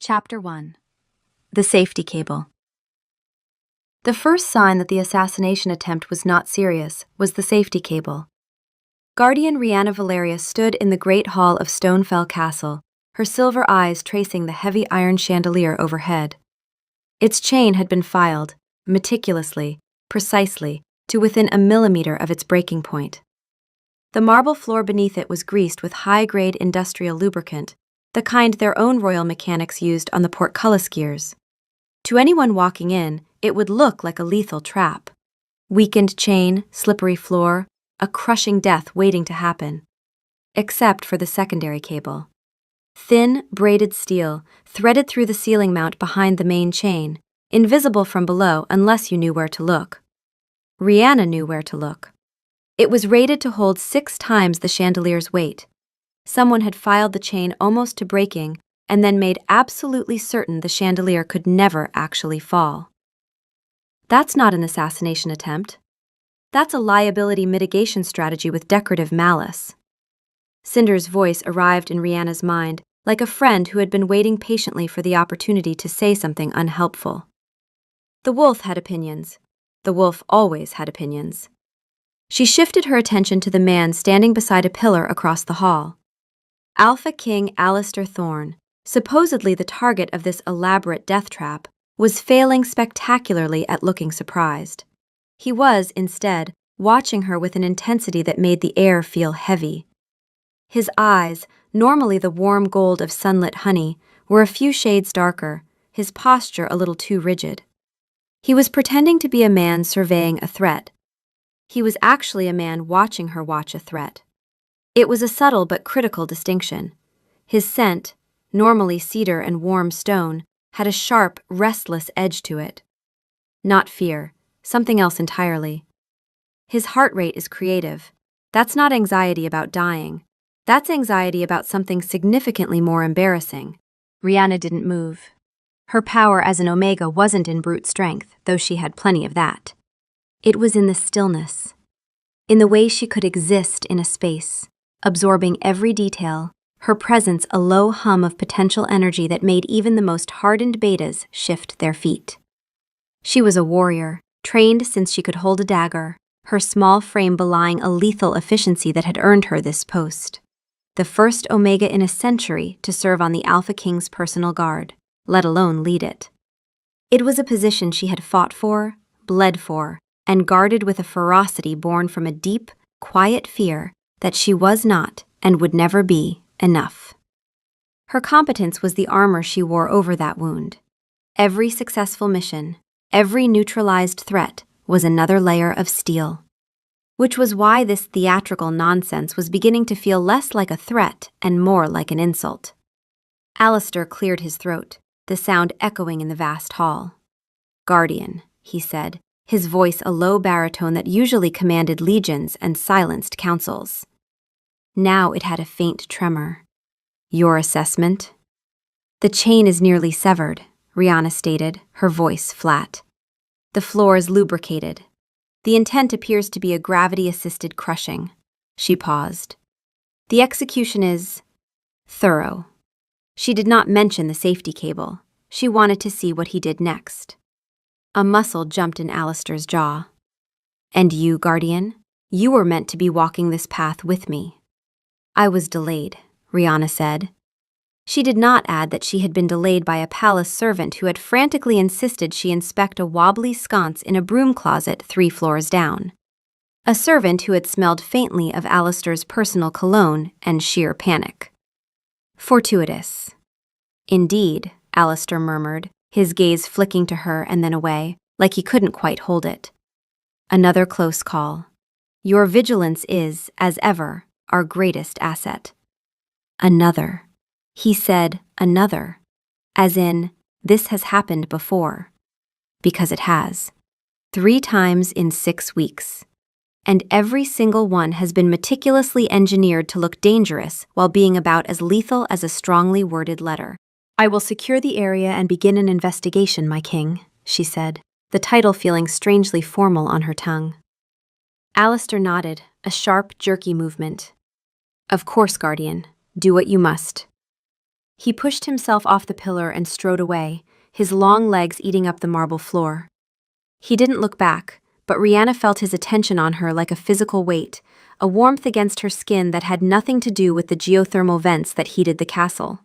Chapter 1. The Safety Cable. The first sign that the assassination attempt was not serious was the safety cable. Guardian Rhianna Valeria stood in the great hall of Stonefell Castle, her silver eyes tracing the heavy iron chandelier overhead. Its chain had been filed, meticulously, precisely, to within a millimeter of its breaking point. The marble floor beneath it was greased with high-grade industrial lubricant, the kind their own royal mechanics used on the portcullis gears. To anyone walking in, it would look like a lethal trap. Weakened chain, slippery floor, a crushing death waiting to happen. Except for the secondary cable. Thin, braided steel, threaded through the ceiling mount behind the main chain, invisible from below unless you knew where to look. Rhianna knew where to look. It was rated to hold 6 times the chandelier's weight. Someone had filed the chain almost to breaking and then made absolutely certain the chandelier could never actually fall. That's not an assassination attempt. That's a liability mitigation strategy with decorative malice. Cinder's voice arrived in Rhianna's mind like a friend who had been waiting patiently for the opportunity to say something unhelpful. The wolf had opinions. The wolf always had opinions. She shifted her attention to the man standing beside a pillar across the hall. Alpha King Alistair Thorne, supposedly the target of this elaborate death trap, was failing spectacularly at looking surprised. He was, instead, watching her with an intensity that made the air feel heavy. His eyes, normally the warm gold of sunlit honey, were a few shades darker, his posture a little too rigid. He was pretending to be a man surveying a threat. He was actually a man watching her watch a threat. It was a subtle but critical distinction. His scent, normally cedar and warm stone, had a sharp, restless edge to it. Not fear, something else entirely. His heart rate is creative. That's not anxiety about dying. That's anxiety about something significantly more embarrassing. Rhianna didn't move. Her power as an Omega wasn't in brute strength, though she had plenty of that. It was in the stillness, in the way she could exist in a space, absorbing every detail, her presence a low hum of potential energy that made even the most hardened betas shift their feet. She was a warrior, trained since she could hold a dagger, her small frame belying a lethal efficiency that had earned her this post. The first Omega in a century to serve on the Alpha King's personal guard, let alone lead it. It was a position she had fought for, bled for, and guarded with a ferocity born from a deep, quiet fear that she was not, and would never be, enough. Her competence was the armor she wore over that wound. Every successful mission, every neutralized threat, was another layer of steel. Which was why this theatrical nonsense was beginning to feel less like a threat and more like an insult. Alistair cleared his throat, the sound echoing in the vast hall. "Guardian," he said, his voice a low baritone that usually commanded legions and silenced councils. Now it had a faint tremor. "Your assessment?" "The chain is nearly severed," Rhianna stated, her voice flat. "The floor is lubricated. The intent appears to be a gravity-assisted crushing." She paused. "The execution is thorough." She did not mention the safety cable. She wanted to see what he did next. A muscle jumped in Alistair's jaw. "And you, Guardian? You were meant to be walking this path with me." "I was delayed," Rhianna said. She did not add that she had been delayed by a palace servant who had frantically insisted she inspect a wobbly sconce in a broom closet 3 floors down. A servant who had smelled faintly of Alistair's personal cologne and sheer panic. "Fortuitous." "Indeed," Alistair murmured, his gaze flicking to her and then away, like he couldn't quite hold it. "Another close call. Your vigilance is, as ever, our greatest asset." Another. He said another, as in, this has happened before. Because it has. 3 times in 6 weeks. And every single one has been meticulously engineered to look dangerous while being about as lethal as a strongly worded letter. "I will secure the area and begin an investigation, my king," she said, the title feeling strangely formal on her tongue. Alistair nodded, a sharp, jerky movement. "Of course, Guardian. Do what you must." He pushed himself off the pillar and strode away, his long legs eating up the marble floor. He didn't look back, but Rihanna felt his attention on her like a physical weight, a warmth against her skin that had nothing to do with the geothermal vents that heated the castle.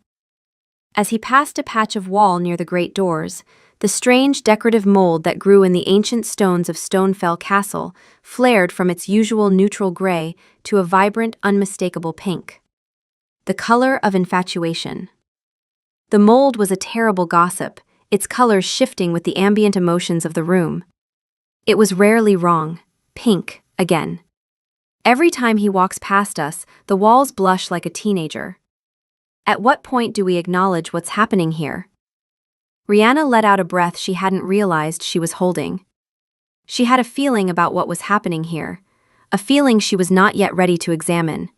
As he passed a patch of wall near the great doors, the strange decorative mold that grew in the ancient stones of Stonefell Castle flared from its usual neutral gray to a vibrant, unmistakable pink. The color of infatuation. The mold was a terrible gossip, its colors shifting with the ambient emotions of the room. It was rarely wrong. Pink, again. Every time he walks past us, the walls blush like a teenager. At what point do we acknowledge what's happening here? Rihanna let out a breath she hadn't realized she was holding. She had a feeling about what was happening here, a feeling she was not yet ready to examine.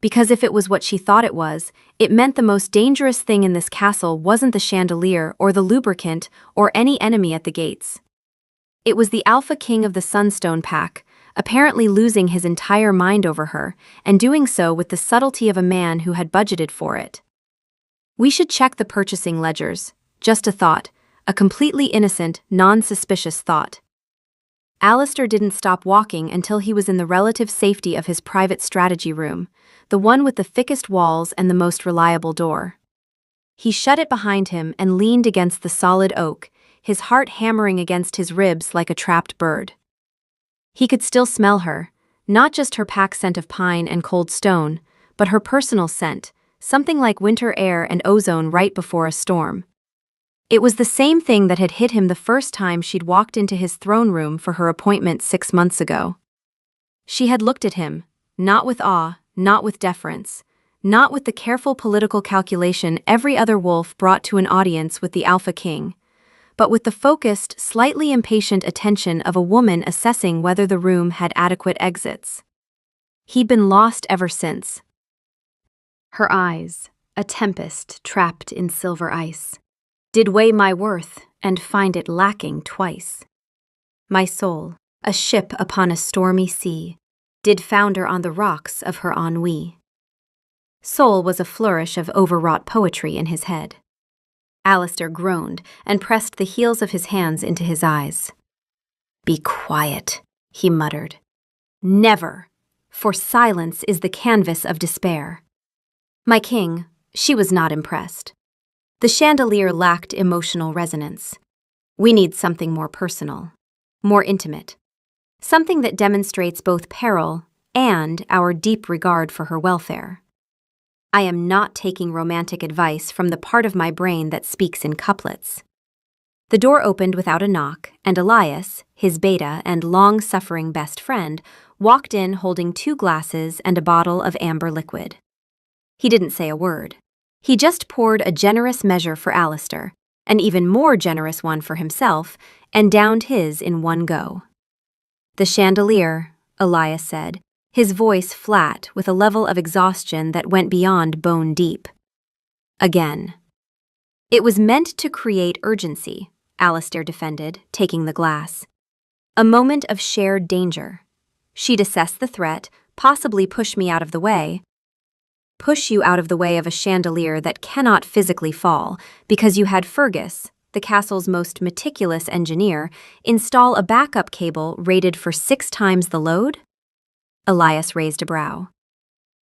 Because if it was what she thought it was, it meant the most dangerous thing in this castle wasn't the chandelier or the lubricant or any enemy at the gates. It was the Alpha King of the Sunstone Pack, apparently losing his entire mind over her, and doing so with the subtlety of a man who had budgeted for it. We should check the purchasing ledgers. Just a thought, a completely innocent, non-suspicious thought. Alistair didn't stop walking until he was in the relative safety of his private strategy room, the one with the thickest walls and the most reliable door. He shut it behind him and leaned against the solid oak, his heart hammering against his ribs like a trapped bird. He could still smell her, not just her pack scent of pine and cold stone, but her personal scent, something like winter air and ozone right before a storm. It was the same thing that had hit him the first time she'd walked into his throne room for her appointment 6 months ago. She had looked at him, not with awe, not with deference, not with the careful political calculation every other wolf brought to an audience with the Alpha King, but with the focused, slightly impatient attention of a woman assessing whether the room had adequate exits. He'd been lost ever since. Her eyes, a tempest trapped in silver ice, did weigh my worth and find it lacking twice. My soul, a ship upon a stormy sea, did founder on the rocks of her ennui. Soul was a flourish of overwrought poetry in his head. Alistair groaned and pressed the heels of his hands into his eyes. "Be quiet," he muttered. "Never, for silence is the canvas of despair." My king, she was not impressed. The chandelier lacked emotional resonance. We need something more personal, more intimate, something that demonstrates both peril and our deep regard for her welfare. I am not taking romantic advice from the part of my brain that speaks in couplets. The door opened without a knock, and Elias, his beta and long-suffering best friend, walked in holding 2 glasses and a bottle of amber liquid. He didn't say a word. He just poured a generous measure for Alistair, an even more generous one for himself, and downed his in one go. "The chandelier," Elias said, his voice flat with a level of exhaustion that went beyond bone deep. Again. "It was meant to create urgency," Alistair defended, taking the glass. "A moment of shared danger. She'd assess the threat, possibly push me out of the way. Push you out of the way of a chandelier that cannot physically fall, because you had Fergus, the castle's most meticulous engineer, install a backup cable rated for 6 times the load?" Elias raised a brow.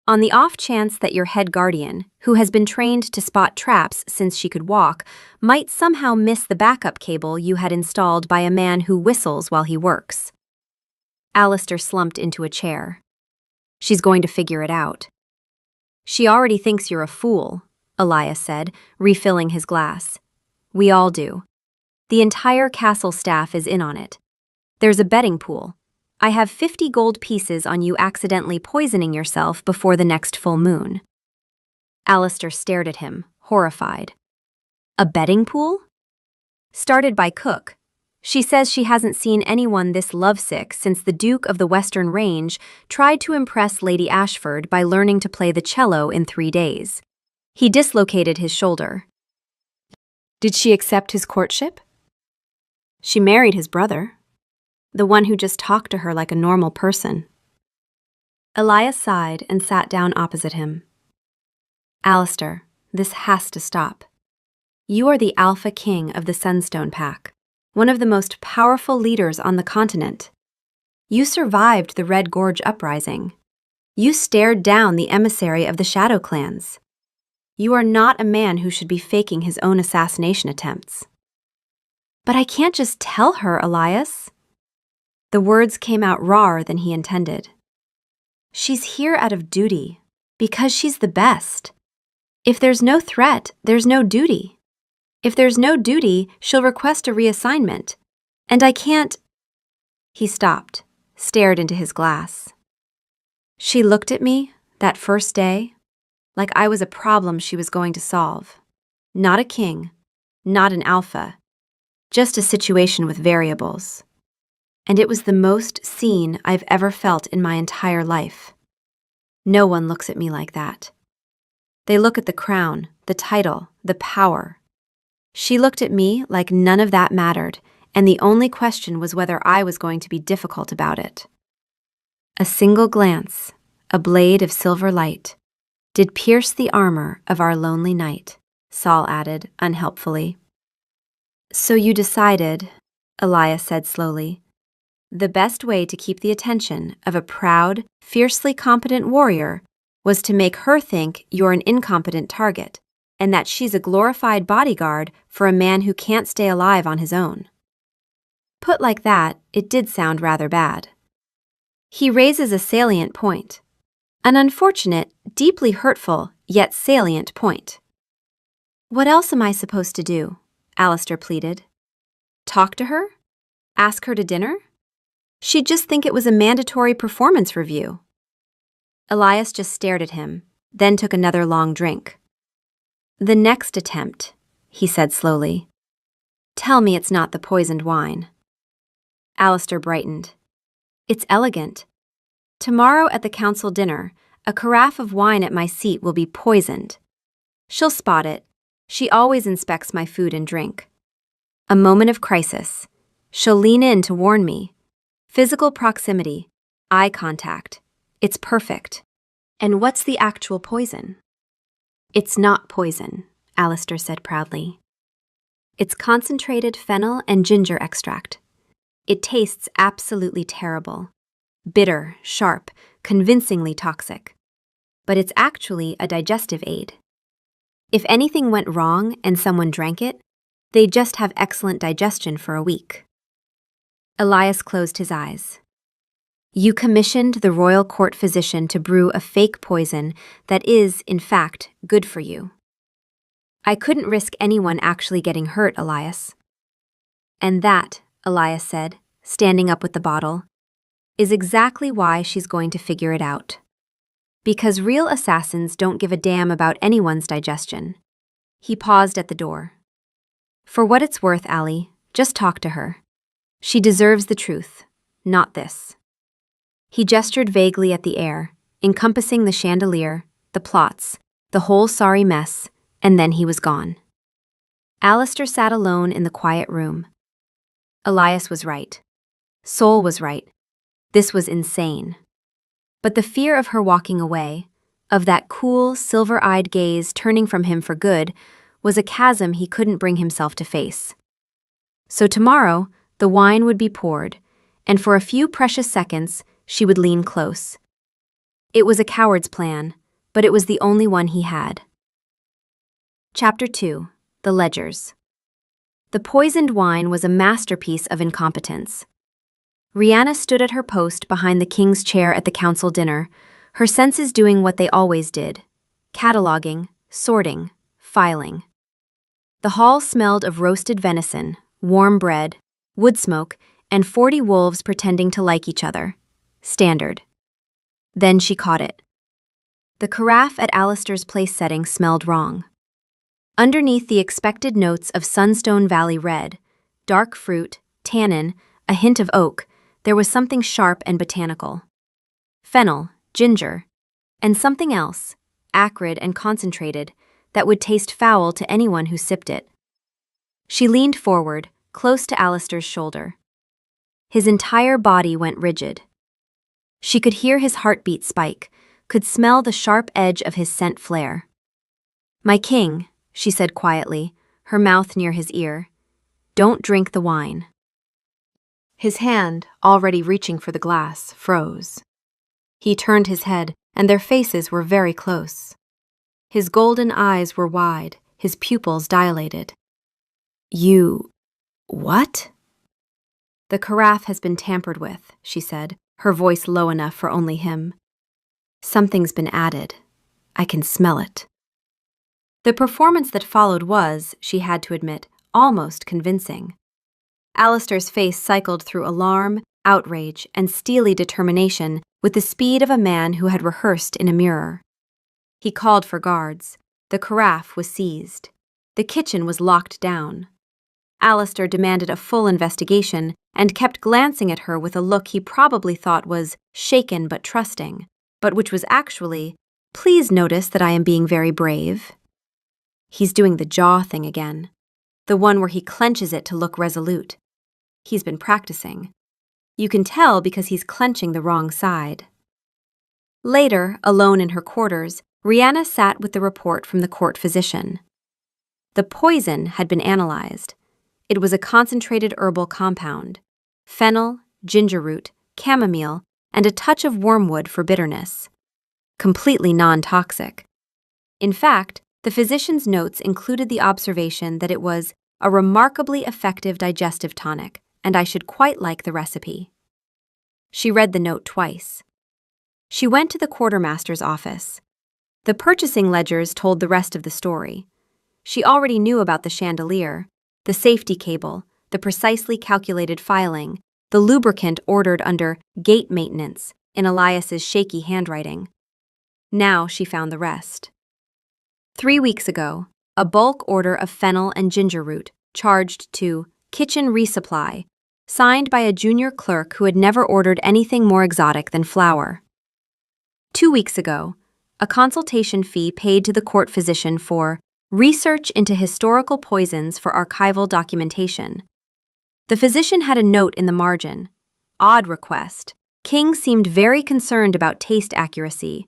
"On the off chance that your head guardian, who has been trained to spot traps since she could walk, might somehow miss the backup cable you had installed by a man who whistles while he works." Alistair slumped into a chair. "She's going to figure it out." "She already thinks you're a fool," Elias said, refilling his glass. "We all do. The entire castle staff is in on it. There's a betting pool. I have 50 gold pieces on you accidentally poisoning yourself before the next full moon." Alistair stared at him, horrified. "A betting pool?" "Started by Cook. She says she hasn't seen anyone this lovesick since the Duke of the Western Range tried to impress Lady Ashford by learning to play the cello in 3 days. He dislocated his shoulder. Did she accept his courtship? She married his brother, the one who just talked to her like a normal person." Elias sighed and sat down opposite him. "Alistair, This has to stop. You are the alpha king of the Sunstone Pack, one of the most powerful leaders on the continent. You survived the Red Gorge uprising. You stared down the emissary of the Shadow Clans. You are not a man who should be faking his own assassination attempts. But I can't just tell her, Elias. The words came out rawer than he intended. She's here out of duty, because she's the best. If there's no threat, there's no duty. If there's no duty, she'll request a reassignment. And I can't. He stopped, stared into his glass. She looked at me, that first day, like I was a problem she was going to solve. Not a king, not an alpha, just a situation with variables. And it was the most seen I've ever felt in my entire life. No one looks at me like that. They look at the crown, the title, the power. She looked at me like none of that mattered, and the only question was whether I was going to be difficult about it. A single glance, a blade of silver light, did pierce the armor of our lonely knight, Saul added, unhelpfully. So you decided, Elias said slowly, the best way to keep the attention of a proud, fiercely competent warrior was to make her think you're an incompetent target, and that she's a glorified bodyguard for a man who can't stay alive on his own. Put like that, it did sound rather bad. He raises a salient point. An unfortunate, deeply hurtful, yet salient point. What else am I supposed to do? Alistair pleaded. Talk to her? Ask her to dinner? She'd just think it was a mandatory performance review. Elias just stared at him, then took another long drink. The next attempt, he said slowly. Tell me it's not the poisoned wine. Alistair brightened. It's elegant. Tomorrow at the council dinner, a carafe of wine at my seat will be poisoned. She'll spot it. She always inspects my food and drink. A moment of crisis. She'll lean in to warn me. Physical proximity, eye contact. It's perfect. And what's the actual poison? It's not poison, Alistair said proudly. It's concentrated fennel and ginger extract. It tastes absolutely terrible. Bitter, sharp, convincingly toxic. But it's actually a digestive aid. If anything went wrong and someone drank it, they'd just have excellent digestion for a week. Elias closed his eyes. You commissioned the royal court physician to brew a fake poison that is, in fact, good for you. I couldn't risk anyone actually getting hurt, Elias. And that, Elias said, standing up with the bottle, is exactly why she's going to figure it out. Because real assassins don't give a damn about anyone's digestion. He paused at the door. For what it's worth, Allie, just talk to her. She deserves the truth, not this. He gestured vaguely at the air, encompassing the chandelier, the plots, the whole sorry mess, and then he was gone. Alistair sat alone in the quiet room. Elias was right. Sol was right. This was insane. But the fear of her walking away, of that cool, silver-eyed gaze turning from him for good, was a chasm he couldn't bring himself to face. So tomorrow, the wine would be poured, and for a few precious seconds, she would lean close. It was a coward's plan, but it was the only one he had. Chapter 2. The Ledgers. The poisoned wine was a masterpiece of incompetence. Rihanna stood at her post behind the king's chair at the council dinner, her senses doing what they always did, cataloging, sorting, filing. The hall smelled of roasted venison, warm bread, wood smoke, and 40 wolves pretending to like each other. Standard. Then she caught it. The carafe at Alistair's place setting smelled wrong. Underneath the expected notes of Sunstone Valley red, dark fruit, tannin, a hint of oak, there was something sharp and botanical. Fennel, ginger, and something else, acrid and concentrated, that would taste foul to anyone who sipped it. She leaned forward, close to Alistair's shoulder. His entire body went rigid. She could hear his heartbeat spike, could smell the sharp edge of his scent flare. "My king," she said quietly, her mouth near his ear, "don't drink the wine." His hand, already reaching for the glass, froze. He turned his head, and their faces were very close. His golden eyes were wide, his pupils dilated. "You... what?" "The carafe has been tampered with," she said, her voice low enough for only him. "Something's been added. I can smell it." The performance that followed was, she had to admit, almost convincing. Alistair's face cycled through alarm, outrage, and steely determination with the speed of a man who had rehearsed in a mirror. He called for guards. The carafe was seized. The kitchen was locked down. Alistair demanded a full investigation and kept glancing at her with a look he probably thought was shaken but trusting, but which was actually, "Please notice that I am being very brave." He's doing the jaw thing again, the one where he clenches it to look resolute. He's been practicing. You can tell because he's clenching the wrong side. Later, alone in her quarters, Rihanna sat with the report from the court physician. The poison had been analyzed. It was a concentrated herbal compound: fennel, ginger root, chamomile, and a touch of wormwood for bitterness. Completely non-toxic. In fact, the physician's notes included the observation that it was a remarkably effective digestive tonic, and I should quite like the recipe. She read the note twice. She went to the quartermaster's office. The purchasing ledgers told the rest of the story. She already knew about the chandelier, the safety cable, the precisely calculated filing, the lubricant ordered under gate maintenance in Elias's shaky handwriting. Now she found the rest. 3 weeks ago, a bulk order of fennel and ginger root charged to Kitchen Resupply, signed by a junior clerk who had never ordered anything more exotic than flour. 2 weeks ago, a consultation fee paid to the court physician for research into historical poisons for archival documentation. The physician had a note in the margin. Odd request. King seemed very concerned about taste accuracy.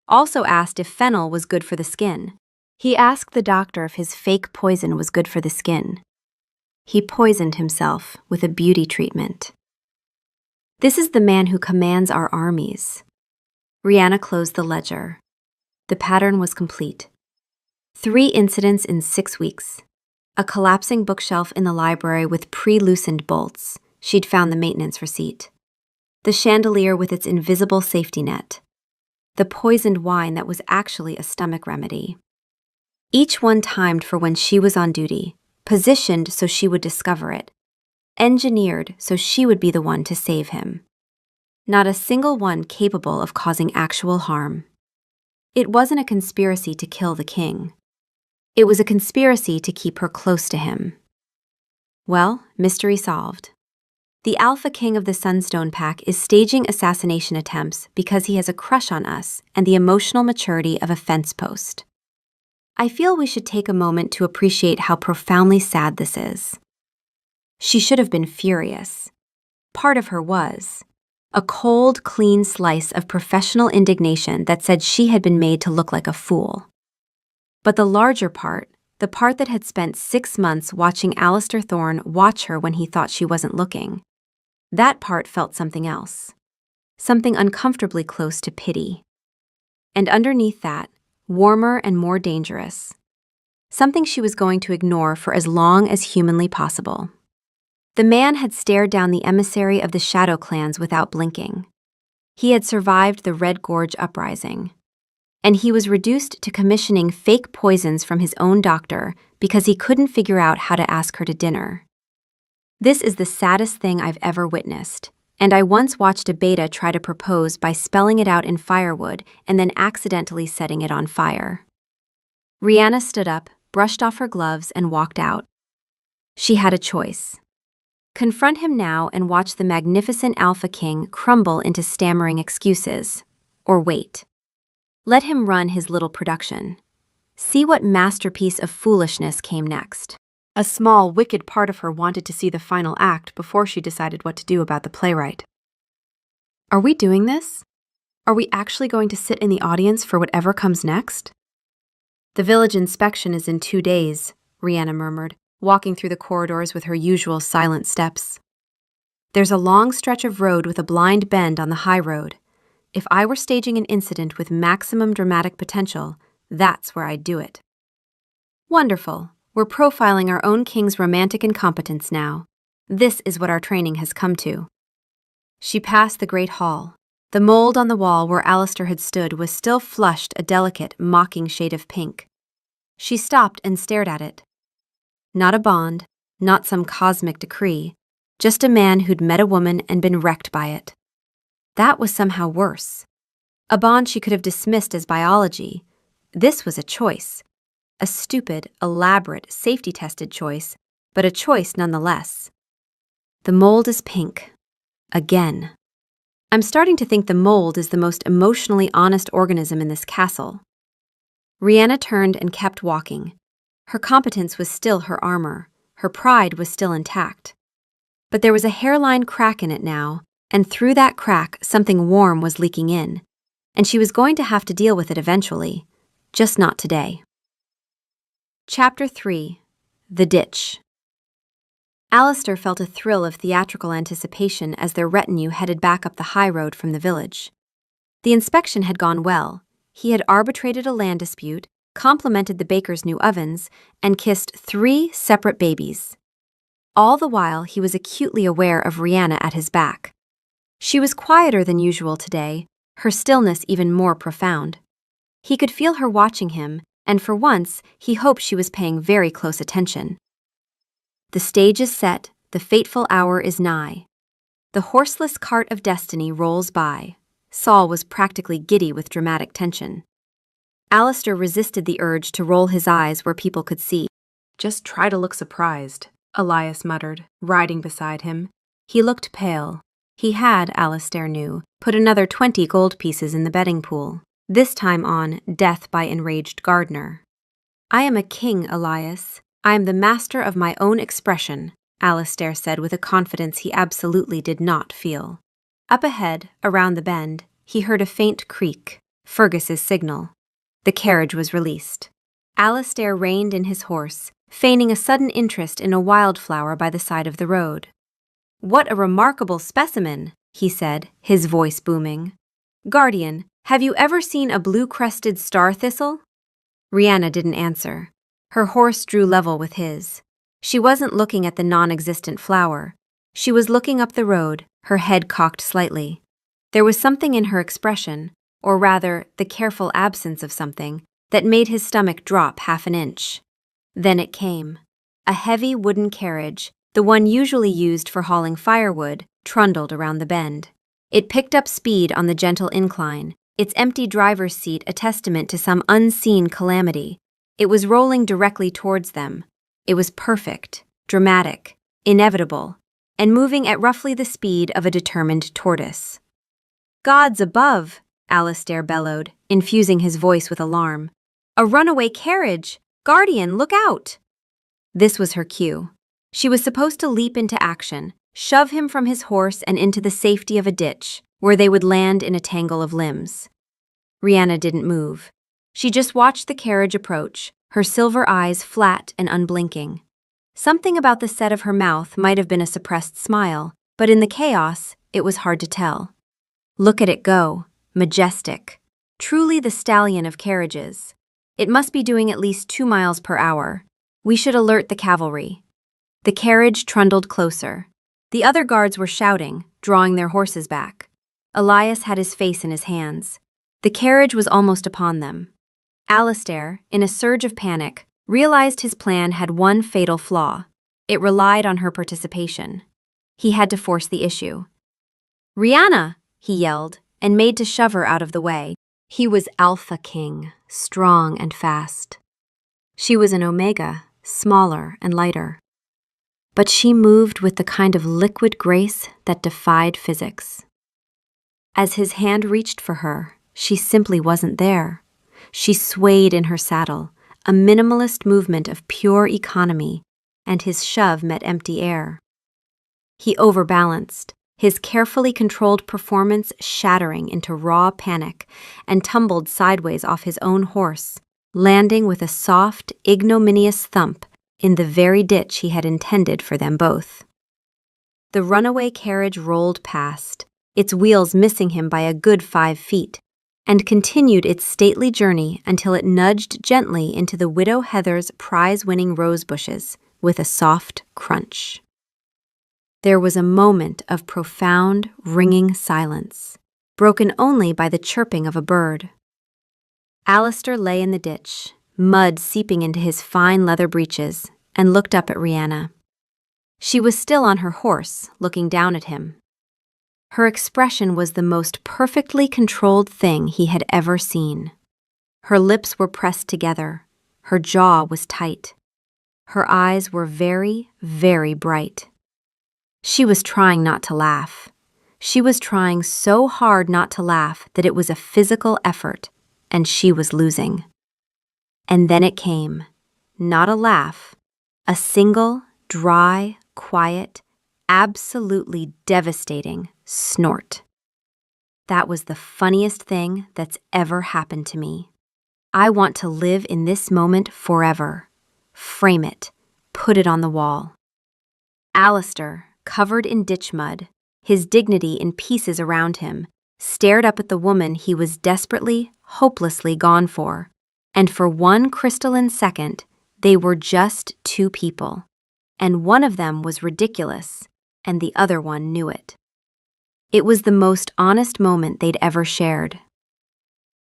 Also asked if fennel was good for the skin. He asked the doctor if his fake poison was good for the skin. He poisoned himself with a beauty treatment. This is the man who commands our armies. Rihanna closed the ledger. The pattern was complete. 3 incidents in 6 weeks. A collapsing bookshelf in the library with pre-loosened bolts. She'd found the maintenance receipt. The chandelier with its invisible safety net. The poisoned wine that was actually a stomach remedy. Each one timed for when she was on duty, positioned so she would discover it, engineered so she would be the one to save him. Not a single one capable of causing actual harm. It wasn't a conspiracy to kill the king. It was a conspiracy to keep her close to him. Well, mystery solved. The Alpha King of the Sunstone Pack is staging assassination attempts because he has a crush on us and the emotional maturity of a fence post. I feel we should take a moment to appreciate how profoundly sad this is. She should have been furious. Part of her was. A cold, clean slice of professional indignation that said she had been made to look like a fool. But the larger part, the part that had spent 6 months watching Alistair Thorne watch her when he thought she wasn't looking, that part felt something else. Something uncomfortably close to pity. And underneath that, warmer and more dangerous. Something she was going to ignore for as long as humanly possible. The man had stared down the emissary of the Shadow Clans without blinking. He had survived the Red Gorge uprising. And he was reduced to commissioning fake poisons from his own doctor because he couldn't figure out how to ask her to dinner. This is the saddest thing I've ever witnessed, and I once watched a beta try to propose by spelling it out in firewood and then accidentally setting it on fire. Rihanna stood up, brushed off her gloves, and walked out. She had a choice. Confront him now and watch the magnificent Alpha King crumble into stammering excuses, or wait. Let him run his little production. See what masterpiece of foolishness came next. A small, wicked part of her wanted to see the final act before she decided what to do about the playwright. Are we doing this? Are we actually going to sit in the audience for whatever comes next? The village inspection is in 2 days, Rihanna murmured, walking through the corridors with her usual silent steps. There's a long stretch of road with a blind bend on the high road. If I were staging an incident with maximum dramatic potential, that's where I'd do it. Wonderful. We're profiling our own king's romantic incompetence now. This is what our training has come to. She passed the great hall. The mold on the wall where Alistair had stood was still flushed a delicate, mocking shade of pink. She stopped and stared at it. Not a bond, not some cosmic decree, just a man who'd met a woman and been wrecked by it. That was somehow worse. A bond she could have dismissed as biology. This was a choice. A stupid, elaborate, safety-tested choice, but a choice nonetheless. The mold is pink. Again. I'm starting to think the mold is the most emotionally honest organism in this castle. Rihanna turned and kept walking. Her competence was still her armor. Her pride was still intact. But there was a hairline crack in it now, and through that crack something warm was leaking in, and she was going to have to deal with it eventually, just not today. Chapter 3. The Ditch. Alistair felt a thrill of theatrical anticipation as their retinue headed back up the high road from the village. The inspection had gone well. He had arbitrated a land dispute, complimented the baker's new ovens, and kissed 3 separate babies. All the while, he was acutely aware of Rihanna at his back. She was quieter than usual today, her stillness even more profound. He could feel her watching him, and for once, he hoped she was paying very close attention. The stage is set, the fateful hour is nigh. The horseless cart of destiny rolls by. Saul was practically giddy with dramatic tension. Alistair resisted the urge to roll his eyes where people could see. Just try to look surprised, Elias muttered, riding beside him. He looked pale. He had, Alistair knew, put another 20 gold pieces in the betting pool, this time on Death by Enraged Gardener. I am a king, Elias. I am the master of my own expression, Alistair said with a confidence he absolutely did not feel. Up ahead, around the bend, he heard a faint creak, Fergus's signal. The carriage was released. Alistair reined in his horse, feigning a sudden interest in a wildflower by the side of the road. "What a remarkable specimen," he said, his voice booming. "Guardian, have you ever seen a blue-crested star thistle?" Rihanna didn't answer. Her horse drew level with his. She wasn't looking at the non-existent flower. She was looking up the road, her head cocked slightly. There was something in her expression, or rather, the careful absence of something, that made his stomach drop half an inch. Then it came. A heavy wooden carriage, the one usually used for hauling firewood, trundled around the bend. It picked up speed on the gentle incline, its empty driver's seat a testament to some unseen calamity. It was rolling directly towards them. It was perfect, dramatic, inevitable, and moving at roughly the speed of a determined tortoise. "Gods above!" Alistair bellowed, infusing his voice with alarm. "A runaway carriage! Guardian, look out!" This was her cue. She was supposed to leap into action, shove him from his horse and into the safety of a ditch, where they would land in a tangle of limbs. Rihanna didn't move. She just watched the carriage approach, her silver eyes flat and unblinking. Something about the set of her mouth might have been a suppressed smile, but in the chaos, it was hard to tell. Look at it go, majestic. Truly the stallion of carriages. It must be doing at least 2 miles per hour. We should alert the cavalry. The carriage trundled closer. The other guards were shouting, drawing their horses back. Elias had his face in his hands. The carriage was almost upon them. Alistair, in a surge of panic, realized his plan had one fatal flaw. It relied on her participation. He had to force the issue. "Rihanna!" he yelled, and made to shove her out of the way. He was Alpha King, strong and fast. She was an Omega, smaller and lighter. But she moved with the kind of liquid grace that defied physics. As his hand reached for her, she simply wasn't there. She swayed in her saddle, a minimalist movement of pure economy, and his shove met empty air. He overbalanced, his carefully controlled performance shattering into raw panic, and tumbled sideways off his own horse, landing with a soft, ignominious thump in the very ditch he had intended for them both. The runaway carriage rolled past, its wheels missing him by a good 5 feet, and continued its stately journey until it nudged gently into the Widow Heather's prize-winning rose bushes with a soft crunch. There was a moment of profound, ringing silence, broken only by the chirping of a bird. Alistair lay in the ditch, mud seeping into his fine leather breeches, and looked up at Rhianna. She was still on her horse, looking down at him. Her expression was the most perfectly controlled thing he had ever seen. Her lips were pressed together, her jaw was tight. Her eyes were very, very bright. She was trying not to laugh. She was trying so hard not to laugh that it was a physical effort, and she was losing. And then it came. Not a laugh. A single, dry, quiet, absolutely devastating snort. That was the funniest thing that's ever happened to me. I want to live in this moment forever. Frame it. Put it on the wall. Alistair, covered in ditch mud, his dignity in pieces around him, stared up at the woman he was desperately, hopelessly gone for, and for one crystalline second, they were just two people, and one of them was ridiculous, and the other one knew it. It was the most honest moment they'd ever shared.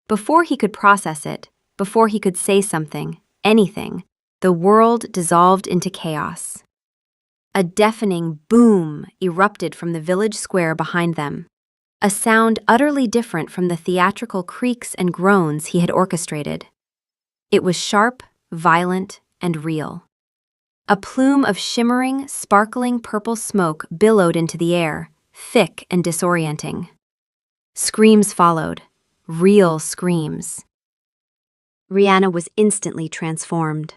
Before he could process it, before he could say something, anything, the world dissolved into chaos. A deafening boom erupted from the village square behind them, a sound utterly different from the theatrical creaks and groans he had orchestrated. It was sharp, violent, and real. A plume of shimmering, sparkling purple smoke billowed into the air, thick and disorienting. Screams followed, real screams. Rhianna was instantly transformed.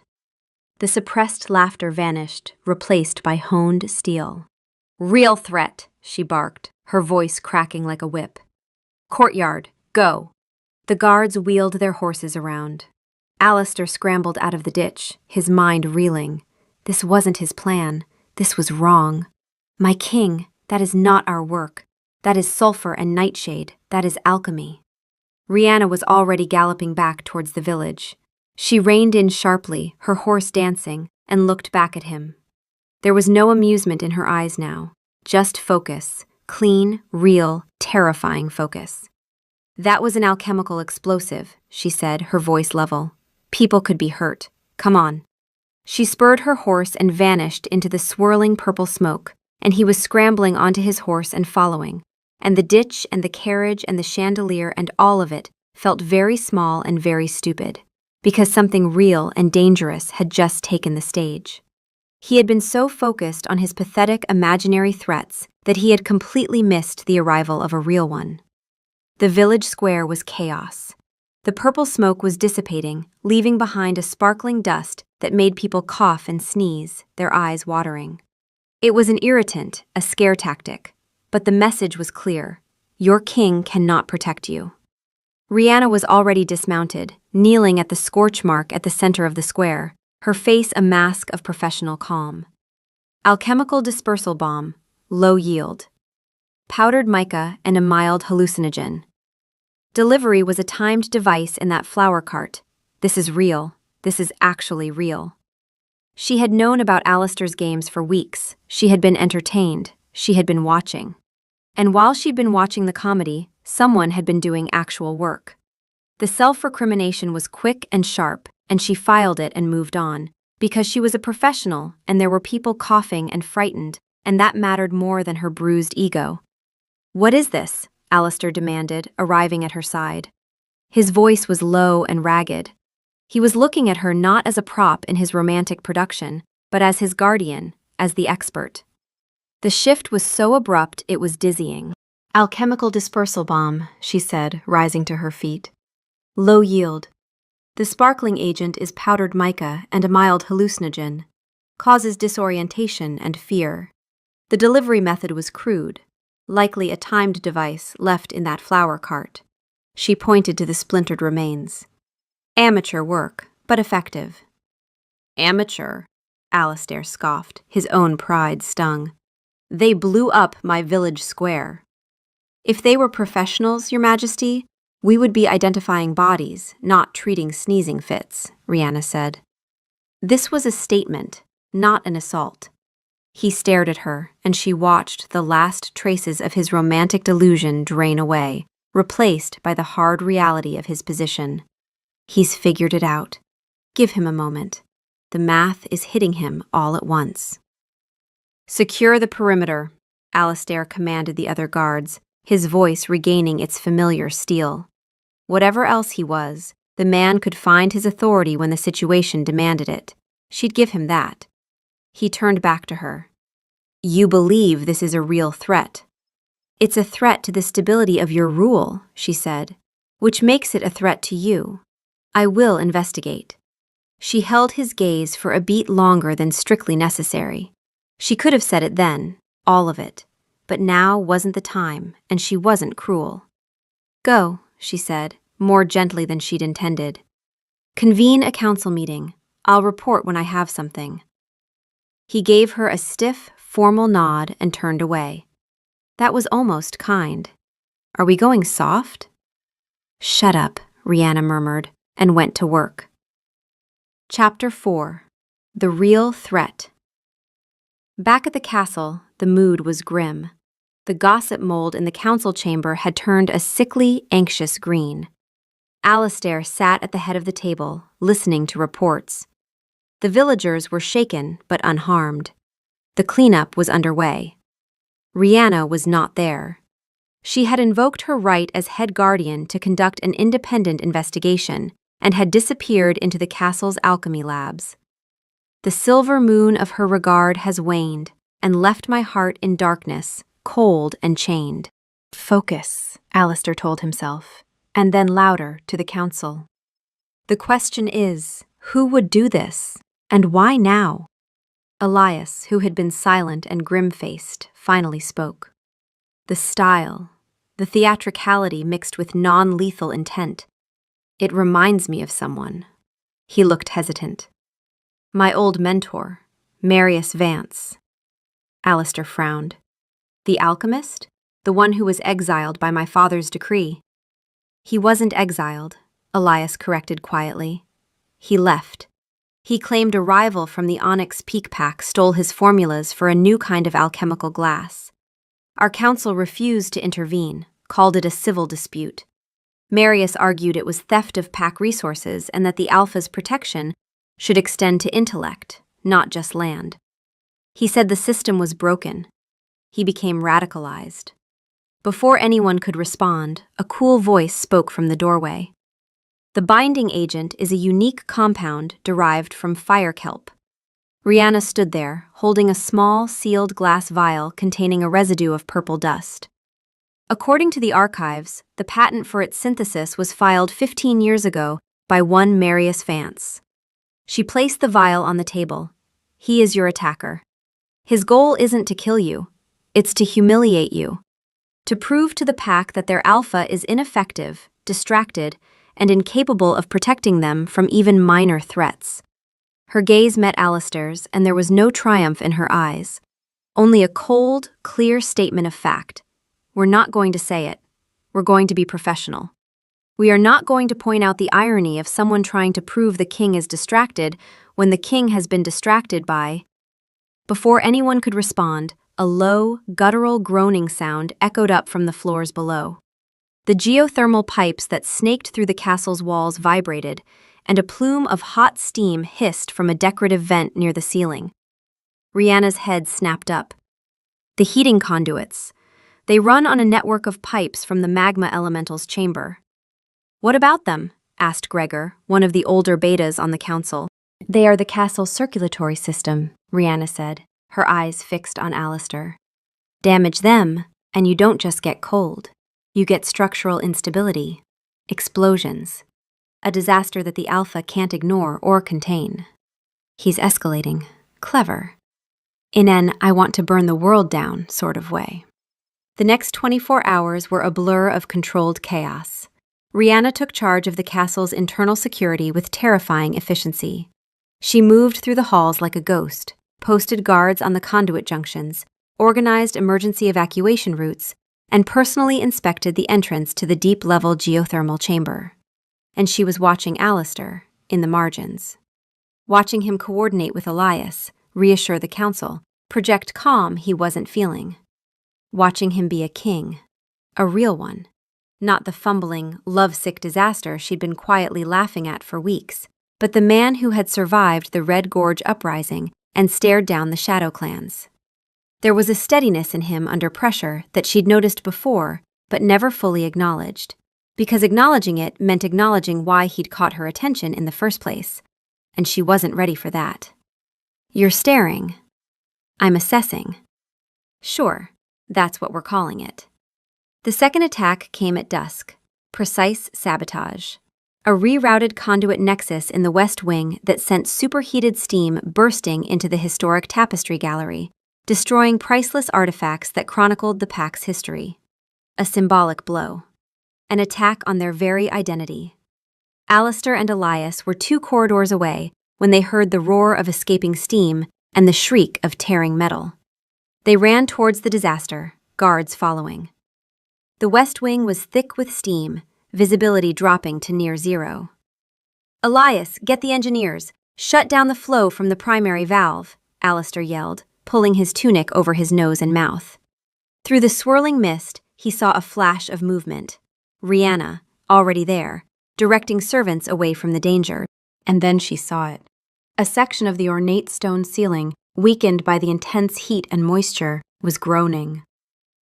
The suppressed laughter vanished, replaced by honed steel. "Real threat," she barked, her voice cracking like a whip. "Courtyard, go." The guards wheeled their horses around. Alistair scrambled out of the ditch, his mind reeling. This wasn't his plan. This was wrong. "My king, that is not our work. That is sulfur and nightshade. That is alchemy." Rhianna was already galloping back towards the village. She reined in sharply, her horse dancing, and looked back at him. There was no amusement in her eyes now, just focus, clean, real, terrifying focus. "That was an alchemical explosive," she said, her voice level. "People could be hurt. Come on." She spurred her horse and vanished into the swirling purple smoke, and he was scrambling onto his horse and following, and the ditch and the carriage and the chandelier and all of it felt very small and very stupid, because something real and dangerous had just taken the stage. He had been so focused on his pathetic imaginary threats that he had completely missed the arrival of a real one. The village square was chaos. The purple smoke was dissipating, leaving behind a sparkling dust that made people cough and sneeze, their eyes watering. It was an irritant, a scare tactic, but the message was clear. Your king cannot protect you. Rhianna was already dismounted, kneeling at the scorch mark at the center of the square, her face a mask of professional calm. Alchemical dispersal bomb, low yield. Powdered mica and a mild hallucinogen. Delivery was a timed device in that flower cart. This is real. This is actually real. She had known about Alistair's games for weeks. She had been entertained. She had been watching. And while she'd been watching the comedy, someone had been doing actual work. The self-recrimination was quick and sharp, and she filed it and moved on, because she was a professional and there were people coughing and frightened, and that mattered more than her bruised ego. "What is this?" Alistair demanded, arriving at her side. His voice was low and ragged. He was looking at her not as a prop in his romantic production, but as his guardian, as the expert. The shift was so abrupt it was dizzying. "Alchemical dispersal bomb," she said, rising to her feet. "Low yield. The sparkling agent is powdered mica and a mild hallucinogen. Causes disorientation and fear. The delivery method was crude, likely a timed device left in that flower cart." She pointed to the splintered remains. "Amateur work, but effective. Amateur, Alastair scoffed, his own pride stung. They blew up my village square. If they were professionals, Your Majesty, we would be identifying bodies, not treating sneezing fits, Rihanna said. This was a statement, not an assault. He stared at her, and she watched the last traces of his romantic delusion drain away, replaced by the hard reality of his position. He's figured it out. Give him a moment. The math is hitting him all at once. Secure the perimeter, Alastair commanded the other guards, his voice regaining its familiar steel. Whatever else he was, the man could find his authority when the situation demanded it. She'd give him that. He turned back to her. You believe this is a real threat. It's a threat to the stability of your rule, she said, which makes it a threat to you. I will investigate. She held his gaze for a beat longer than strictly necessary. She could have said it then, all of it, but now wasn't the time, and she wasn't cruel. Go, she said, more gently than she'd intended. Convene a council meeting. I'll report when I have something. He gave her a stiff, formal nod and turned away. That was almost kind. Are we going soft? Shut up, Rihanna murmured, and went to work. Chapter 4. The Real Threat. Back at the castle, the mood was grim. The gossip mold in the council chamber had turned a sickly, anxious green. Alastair sat at the head of the table, listening to reports. The villagers were shaken but unharmed. The cleanup was underway. Rihanna was not there. She had invoked her right as head guardian to conduct an independent investigation and had disappeared into the castle's alchemy labs. The silver moon of her regard has waned and left my heart in darkness, cold and chained. Focus, Alastair told himself, and then louder to the council. The question is, who would do this, and why now? Elias, who had been silent and grim-faced, finally spoke. The style, the theatricality mixed with non-lethal intent. It reminds me of someone. He looked hesitant. My old mentor, Marius Vance. Alastair frowned. The alchemist? The one who was exiled by my father's decree. He wasn't exiled, Elias corrected quietly. He left. He claimed a rival from the Onyx Peak Pack stole his formulas for a new kind of alchemical glass. Our council refused to intervene, called it a civil dispute. Marius argued it was theft of pack resources and that the Alpha's protection should extend to intellect, not just land. He said the system was broken. He became radicalized. Before anyone could respond, a cool voice spoke from the doorway. The binding agent is a unique compound derived from fire kelp. Rihanna stood there, holding a small, sealed glass vial containing a residue of purple dust. According to the archives, the patent for its synthesis was filed 15 years ago by one Marius Vance. She placed the vial on the table. He is your attacker. His goal isn't to kill you. It's to humiliate you. To prove to the pack that their alpha is ineffective, distracted, and incapable of protecting them from even minor threats. Her gaze met Alastair's, and there was no triumph in her eyes. Only a cold, clear statement of fact. We're not going to say it. We're going to be professional. We are not going to point out the irony of someone trying to prove the king is distracted when the king has been distracted by... Before anyone could respond, a low, guttural groaning sound echoed up from the floors below. The geothermal pipes that snaked through the castle's walls vibrated, and a plume of hot steam hissed from a decorative vent near the ceiling. Rihanna's head snapped up. The heating conduits. They run on a network of pipes from the magma elemental's chamber. What about them? Asked Gregor, one of the older betas on the council. They are the castle's circulatory system, Rihanna said, her eyes fixed on Alastair. Damage them, and you don't just get cold. You get structural instability, explosions, a disaster that the Alpha can't ignore or contain. He's escalating. Clever. In an I want to burn the world down sort of way. The next 24 hours were a blur of controlled chaos. Rihanna took charge of the castle's internal security with terrifying efficiency. She moved through the halls like a ghost, posted guards on the conduit junctions, organized emergency evacuation routes, and personally inspected the entrance to the deep-level geothermal chamber. And she was watching Alistair, in the margins. Watching him coordinate with Elias, reassure the council, project calm he wasn't feeling. Watching him be a king. A real one. Not the fumbling, lovesick disaster she'd been quietly laughing at for weeks, but the man who had survived the Red Gorge uprising and stared down the Shadow Clans. There was a steadiness in him under pressure that she'd noticed before, but never fully acknowledged, because acknowledging it meant acknowledging why he'd caught her attention in the first place, and she wasn't ready for that. You're staring. I'm assessing. Sure, that's what we're calling it. The second attack came at dusk. Precise sabotage. A rerouted conduit nexus in the West Wing that sent superheated steam bursting into the historic tapestry gallery, destroying priceless artifacts that chronicled the Pack's history. A symbolic blow. An attack on their very identity. Alistair and Elias were 2 corridors away when they heard the roar of escaping steam and the shriek of tearing metal. They ran towards the disaster, guards following. The West Wing was thick with steam, visibility dropping to near zero. Elias, get the engineers! Shut down the flow from the primary valve, Alistair yelled, pulling his tunic over his nose and mouth. Through the swirling mist, he saw a flash of movement. Rihanna, already there, directing servants away from the danger. And then she saw it. A section of the ornate stone ceiling, weakened by the intense heat and moisture, was groaning.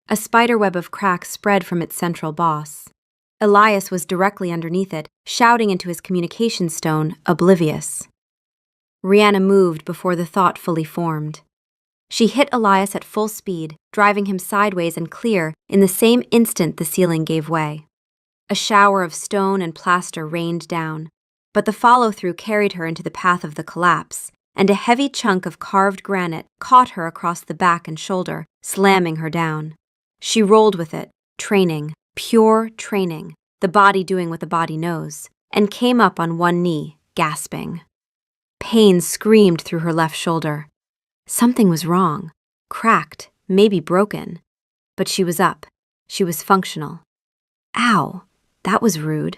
A spiderweb of cracks spread from its central boss. Elias was directly underneath it, shouting into his communication stone, oblivious. Rihanna moved before the thought fully formed. She hit Elias at full speed, driving him sideways and clear in the same instant the ceiling gave way. A shower of stone and plaster rained down, but the follow-through carried her into the path of the collapse, and a heavy chunk of carved granite caught her across the back and shoulder, slamming her down. She rolled with it, training, pure training, the body doing what the body knows, and came up on one knee, gasping. Pain screamed through her left shoulder. Something was wrong, cracked, maybe broken. But she was up. She was functional. Ow, that was rude.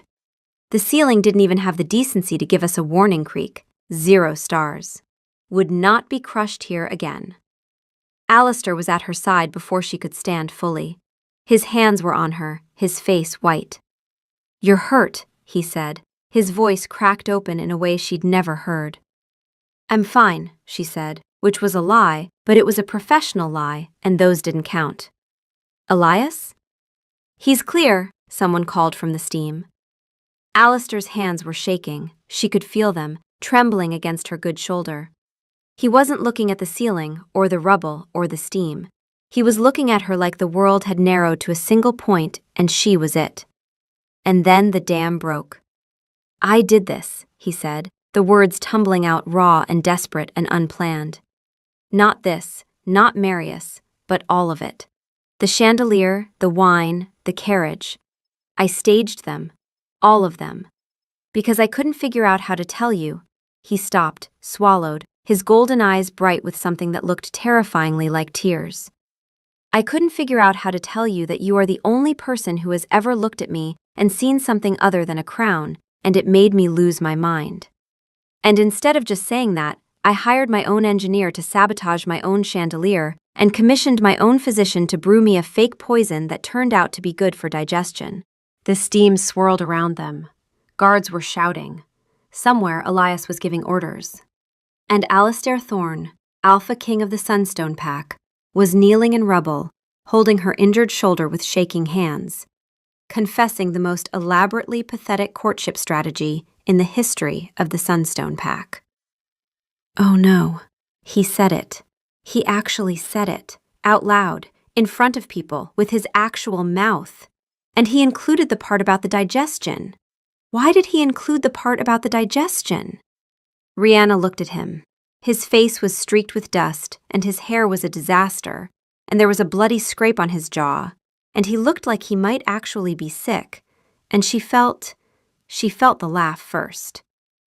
The ceiling didn't even have the decency to give us a warning creak. 0 stars. Would not be crushed here again. Alistair was at her side before she could stand fully. His hands were on her, his face white. You're hurt, he said, his voice cracked open in a way she'd never heard. I'm fine, she said, which was a lie, but it was a professional lie, and those didn't count. Elias? He's clear, someone called from the steam. Alistair's hands were shaking. She could feel them, trembling against her good shoulder. He wasn't looking at the ceiling, or the rubble, or the steam. He was looking at her like the world had narrowed to a single point, and she was it. And then the dam broke. I did this, he said, the words tumbling out raw and desperate and unplanned. Not this, not Marius, but all of it. The chandelier, the wine, the carriage. I staged them, all of them. Because I couldn't figure out how to tell you. He stopped, swallowed, his golden eyes bright with something that looked terrifyingly like tears. I couldn't figure out how to tell you that you are the only person who has ever looked at me and seen something other than a crown, and it made me lose my mind. And instead of just saying that, I hired my own engineer to sabotage my own chandelier and commissioned my own physician to brew me a fake poison that turned out to be good for digestion. The steam swirled around them. Guards were shouting. Somewhere Elias was giving orders. And Alistair Thorne, Alpha King of the Sunstone Pack, was kneeling in rubble, holding her injured shoulder with shaking hands, confessing the most elaborately pathetic courtship strategy in the history of the Sunstone Pack. Oh no, he said it. He actually said it, out loud, in front of people, with his actual mouth. And he included the part about the digestion. Why did he include the part about the digestion? Rihanna looked at him. His face was streaked with dust, and his hair was a disaster, and there was a bloody scrape on his jaw, and he looked like he might actually be sick, and she felt the laugh first.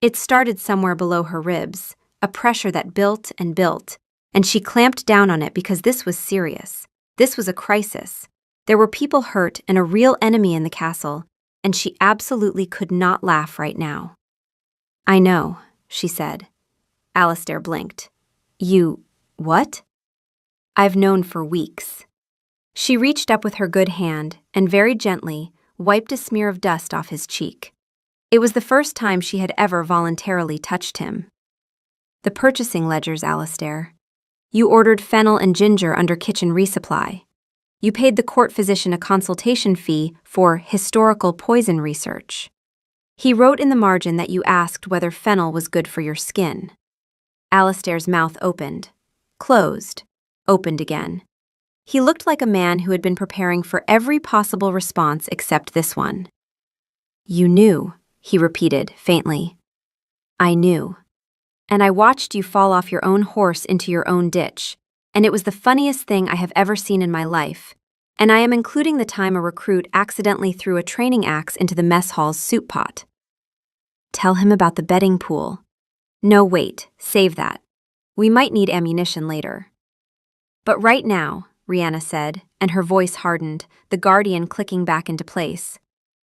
It started somewhere below her ribs, a pressure that built, and she clamped down on it because this was serious. This was a crisis. There were people hurt and a real enemy in the castle, and she absolutely could not laugh right now. "I know," she said. Alistair blinked. "You, what?" "I've known for weeks." She reached up with her good hand and very gently wiped a smear of dust off his cheek. It was the first time she had ever voluntarily touched him. "The purchasing ledgers, Alistair. You ordered fennel and ginger under kitchen resupply. You paid the court physician a consultation fee for historical poison research. He wrote in the margin that you asked whether fennel was good for your skin." Alistair's mouth opened, closed, opened again. He looked like a man who had been preparing for every possible response except this one. "You knew," he repeated faintly. "I knew. And I watched you fall off your own horse into your own ditch, and it was the funniest thing I have ever seen in my life, and I am including the time a recruit accidentally threw a training axe into the mess hall's soup pot." "Tell him about the betting pool." "No, wait, save that. We might need ammunition later." "But right now," Rihanna said, and her voice hardened, the guardian clicking back into place.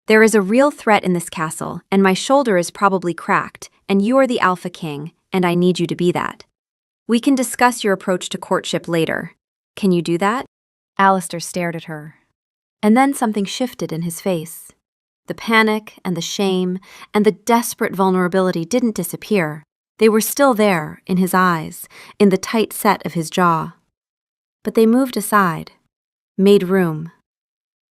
"There is a real threat in this castle, and my shoulder is probably cracked, and you are the Alpha King, and I need you to be that. We can discuss your approach to courtship later. Can you do that?" Alistair stared at her. And then something shifted in his face. The panic and the shame and the desperate vulnerability didn't disappear. They were still there, in his eyes, in the tight set of his jaw. But they moved aside, made room.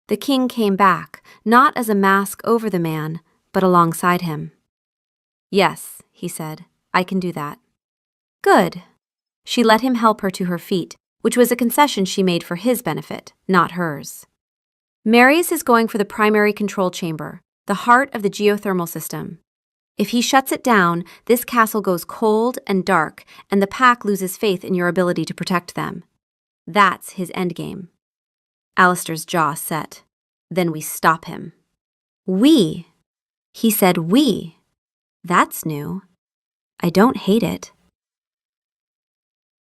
The king came back, not as a mask over the man, but alongside him. "Yes," he said, "I can do that." "Good." She let him help her to her feet, which was a concession she made for his benefit, not hers. "Marius is going for the primary control chamber, the heart of the geothermal system. If he shuts it down, this castle goes cold and dark, and the pack loses faith in your ability to protect them. That's his endgame." Alistair's jaw set. "Then we stop him." "We?" He said we. That's new. I don't hate it.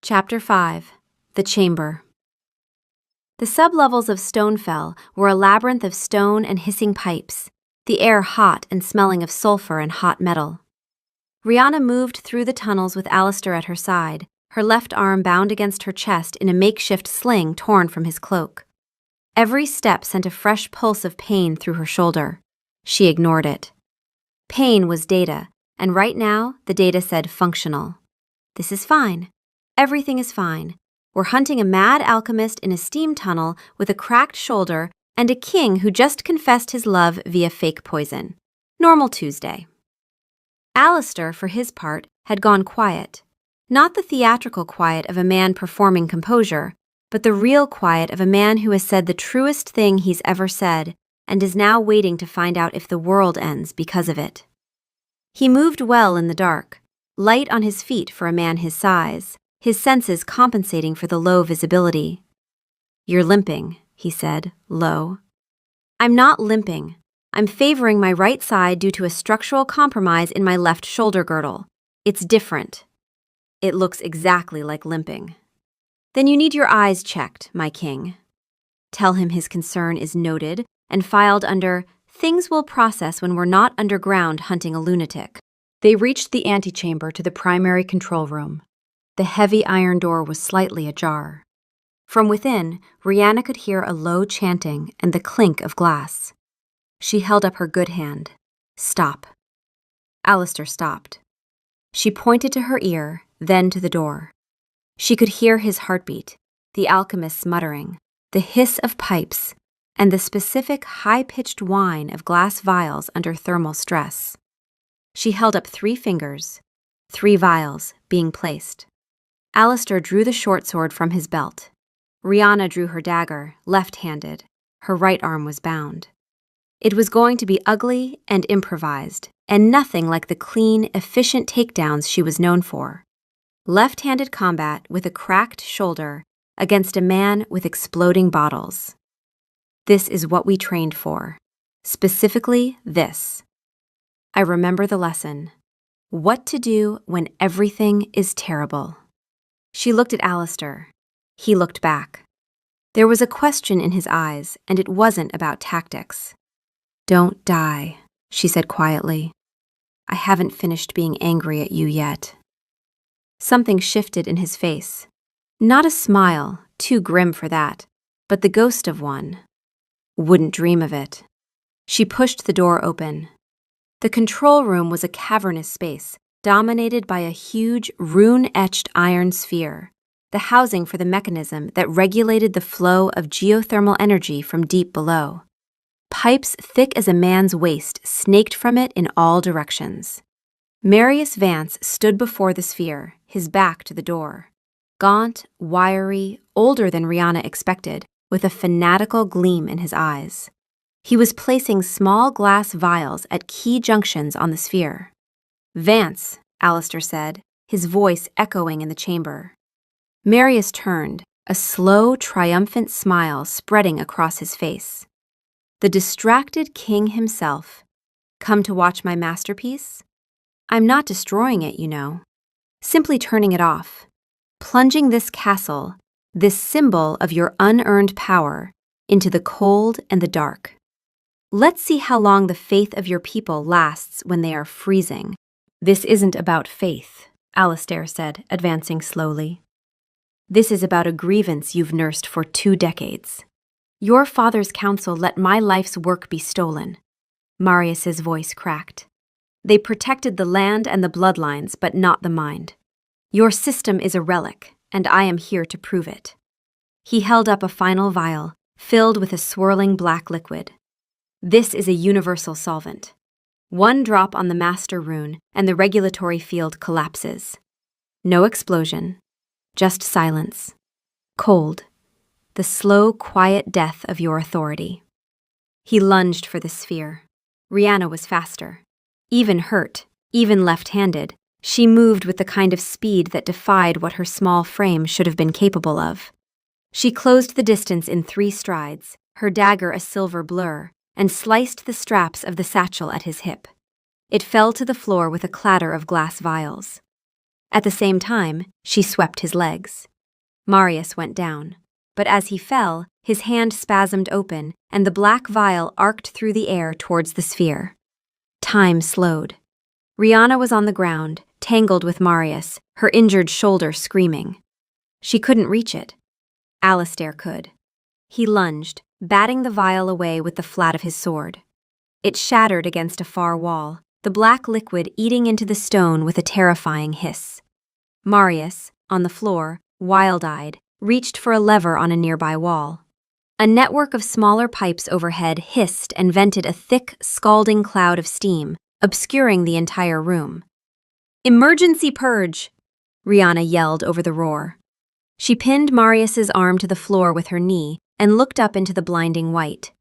Chapter 5. The Chamber. The sublevels of Stonefell were a labyrinth of stone and hissing pipes, the air hot and smelling of sulfur and hot metal. Rihanna moved through the tunnels with Alistair at her side, her left arm bound against her chest in a makeshift sling torn from his cloak. Every step sent a fresh pulse of pain through her shoulder. She ignored it. Pain was data, and right now the data said functional. This is fine. Everything is fine. We're hunting a mad alchemist in a steam tunnel with a cracked shoulder and a king who just confessed his love via fake poison. Normal Tuesday. Alistair, for his part, had gone quiet. Not the theatrical quiet of a man performing composure, but the real quiet of a man who has said the truest thing he's ever said and is now waiting to find out if the world ends because of it. He moved well in the dark, light on his feet for a man his size, his senses compensating for the low visibility. "You're limping," he said, low. "I'm not limping. I'm favoring my right side due to a structural compromise in my left shoulder girdle. It's different." "It looks exactly like limping." "Then you need your eyes checked, my king." Tell him his concern is noted and filed under things we'll process when we're not underground hunting a lunatic. They reached the antechamber to the primary control room. The heavy iron door was slightly ajar. From within, Rihanna could hear a low chanting and the clink of glass. She held up her good hand. "Stop." Alistair stopped. She pointed to her ear, then to the door. She could hear his heartbeat, the alchemist's muttering, the hiss of pipes, and the specific high-pitched whine of glass vials under thermal stress. She held up 3 fingers, 3 vials being placed. Alistair drew the short sword from his belt. Rihanna drew her dagger, left-handed. Her right arm was bound. It was going to be ugly and improvised, and nothing like the clean, efficient takedowns she was known for. Left-handed combat with a cracked shoulder against a man with exploding bottles. "This is what we trained for," Specifically this. I remember the lesson. What to do when everything is terrible. She looked at Alistair. He looked back. There was a question in his eyes, and it wasn't about tactics. Don't die, she said quietly. I haven't finished being angry at you yet. Something shifted in his face. Not a smile, too grim for that, but the ghost of one. Wouldn't dream of it. She pushed the door open. The control room was a cavernous space, dominated by a huge, rune-etched iron sphere, the housing for the mechanism that regulated the flow of geothermal energy from deep below. Pipes thick as a man's waist snaked from it in all directions. Marius Vance stood before the sphere, his back to the door. Gaunt, wiry, older than Rihanna expected, with a fanatical gleam in his eyes. He was placing small glass vials at key junctions on the sphere. Vance, Alistair said, his voice echoing in the chamber. Marius turned, a slow, triumphant smile spreading across his face. The distracted king himself. Come to watch my masterpiece? I'm not destroying it, you know. Simply turning it off. Plunging this castle, this symbol of your unearned power, into the cold and the dark. Let's see how long the faith of your people lasts when they are freezing. This isn't about faith, Alistair said, advancing slowly. This is about a grievance you've nursed for 2 decades. Your father's council let my life's work be stolen. Marius's voice cracked. They protected the land and the bloodlines, but not the mind. Your system is a relic, and I am here to prove it. He held up a final vial, filled with a swirling black liquid. This is a universal solvent. 1 drop on the master rune, and the regulatory field collapses. No explosion, just silence. Cold. The slow, quiet death of your authority. He lunged for the sphere. Rihanna was faster. Even hurt, even left-handed, she moved with the kind of speed that defied what her small frame should have been capable of. She closed the distance in 3 strides, her dagger a silver blur, and sliced the straps of the satchel at his hip. It fell to the floor with a clatter of glass vials. At the same time, she swept his legs. Marius went down. But as he fell, his hand spasmed open, and the black vial arced through the air towards the sphere. Time slowed. Rihanna was on the ground, tangled with Marius, her injured shoulder screaming. She couldn't reach it. Alistair could. He lunged, batting the vial away with the flat of his sword. It shattered against a far wall, the black liquid eating into the stone with a terrifying hiss. Marius, on the floor, wild-eyed, reached for a lever on a nearby wall. A network of smaller pipes overhead hissed and vented a thick, scalding cloud of steam, obscuring the entire room. "Emergency purge!" Rihanna yelled over the roar. She pinned Marius's arm to the floor with her knee and looked up into the blinding white.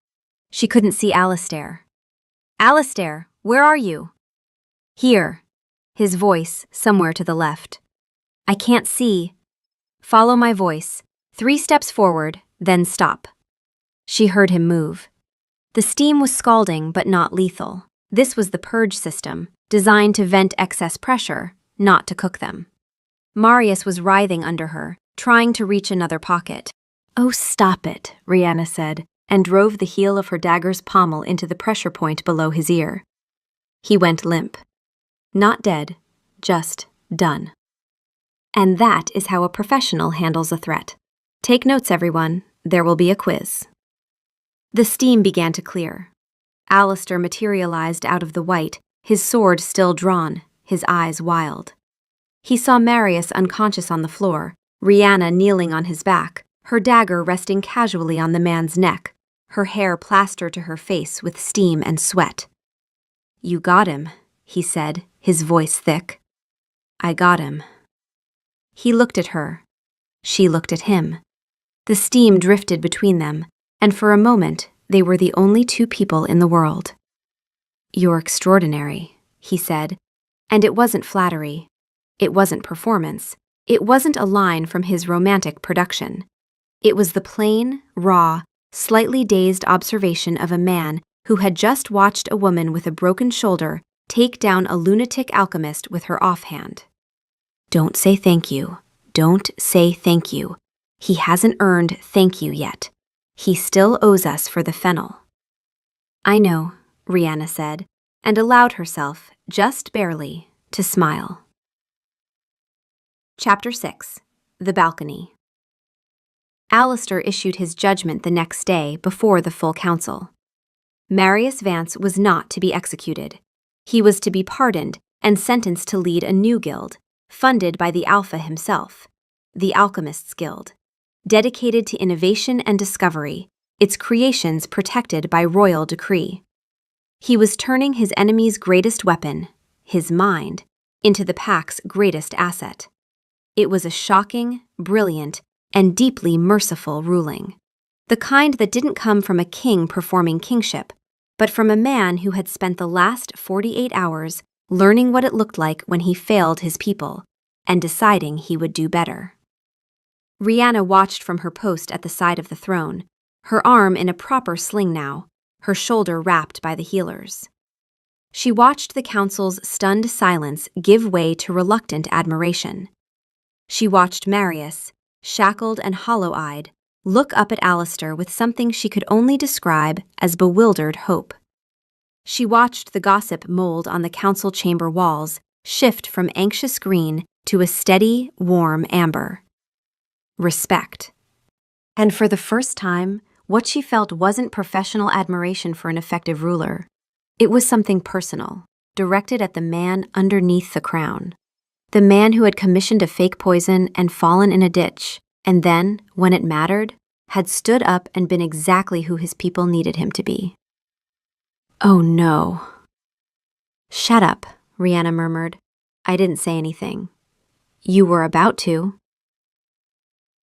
She couldn't see Alistair. "Alistair, where are you?" "Here." His voice, somewhere to the left. "I can't see." "Follow my voice. 3 steps forward, then stop." She heard him move. The steam was scalding but not lethal. This was the purge system, designed to vent excess pressure, not to cook them. Marius was writhing under her, trying to reach another pocket. "Oh, stop it," Rihanna said, and drove the heel of her dagger's pommel into the pressure point below his ear. He went limp. Not dead, just done. And that is how a professional handles a threat. Take notes, everyone. There will be a quiz. The steam began to clear. Alistair materialized out of the white, his sword still drawn, his eyes wild. He saw Marius unconscious on the floor, Rihanna kneeling on his back, her dagger resting casually on the man's neck, her hair plastered to her face with steam and sweat. "You got him," he said, his voice thick. "I got him." He looked at her. She looked at him. The steam drifted between them, and for a moment they were the only 2 people in the world. "You're extraordinary," he said, and it wasn't flattery. It wasn't performance. It wasn't a line from his romantic production. It was the plain, raw, slightly dazed observation of a man who had just watched a woman with a broken shoulder take down a lunatic alchemist with her offhand. "Don't say thank you. Don't say thank you. He hasn't earned thank you yet. He still owes us for the fennel." "I know," Rihanna said, and allowed herself, just barely, to smile. Chapter 6. The Balcony. Alistair issued his judgment the next day before the full council. Marius Vance was not to be executed. He was to be pardoned and sentenced to lead a new guild, funded by the Alpha himself, the Alchemists' Guild, dedicated to innovation and discovery, its creations protected by royal decree. He was turning his enemy's greatest weapon, his mind, into the pack's greatest asset. It was a shocking, brilliant, and deeply merciful ruling. The kind that didn't come from a king performing kingship, but from a man who had spent the last 48 hours learning what it looked like when he failed his people, and deciding he would do better. Rihanna watched from her post at the side of the throne, her arm in a proper sling now, her shoulder wrapped by the healers. She watched the council's stunned silence give way to reluctant admiration. She watched Marius, shackled and hollow-eyed, look up at Alistair with something she could only describe as bewildered hope. She watched the gossip mold on the council chamber walls shift from anxious green to a steady, warm amber. Respect. And for the first time, what she felt wasn't professional admiration for an effective ruler. It was something personal, directed at the man underneath the crown. The man who had commissioned a fake poison and fallen in a ditch, and then, when it mattered, had stood up and been exactly who his people needed him to be. "Oh no." "Shut up," Rihanna murmured. "I didn't say anything." "You were about to."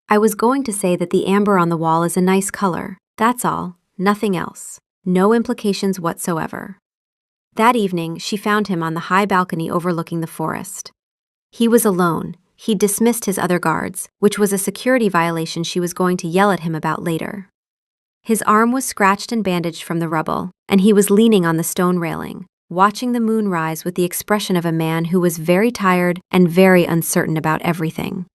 "I was going to say that the amber on the wall is a nice color, that's all, nothing else. No implications whatsoever." That evening, she found him on the high balcony overlooking the forest. He was alone. He dismissed his other guards, which was a security violation she was going to yell at him about later. His arm was scratched and bandaged from the rubble, and he was leaning on the stone railing, watching the moon rise with the expression of a man who was very tired and very uncertain about everything.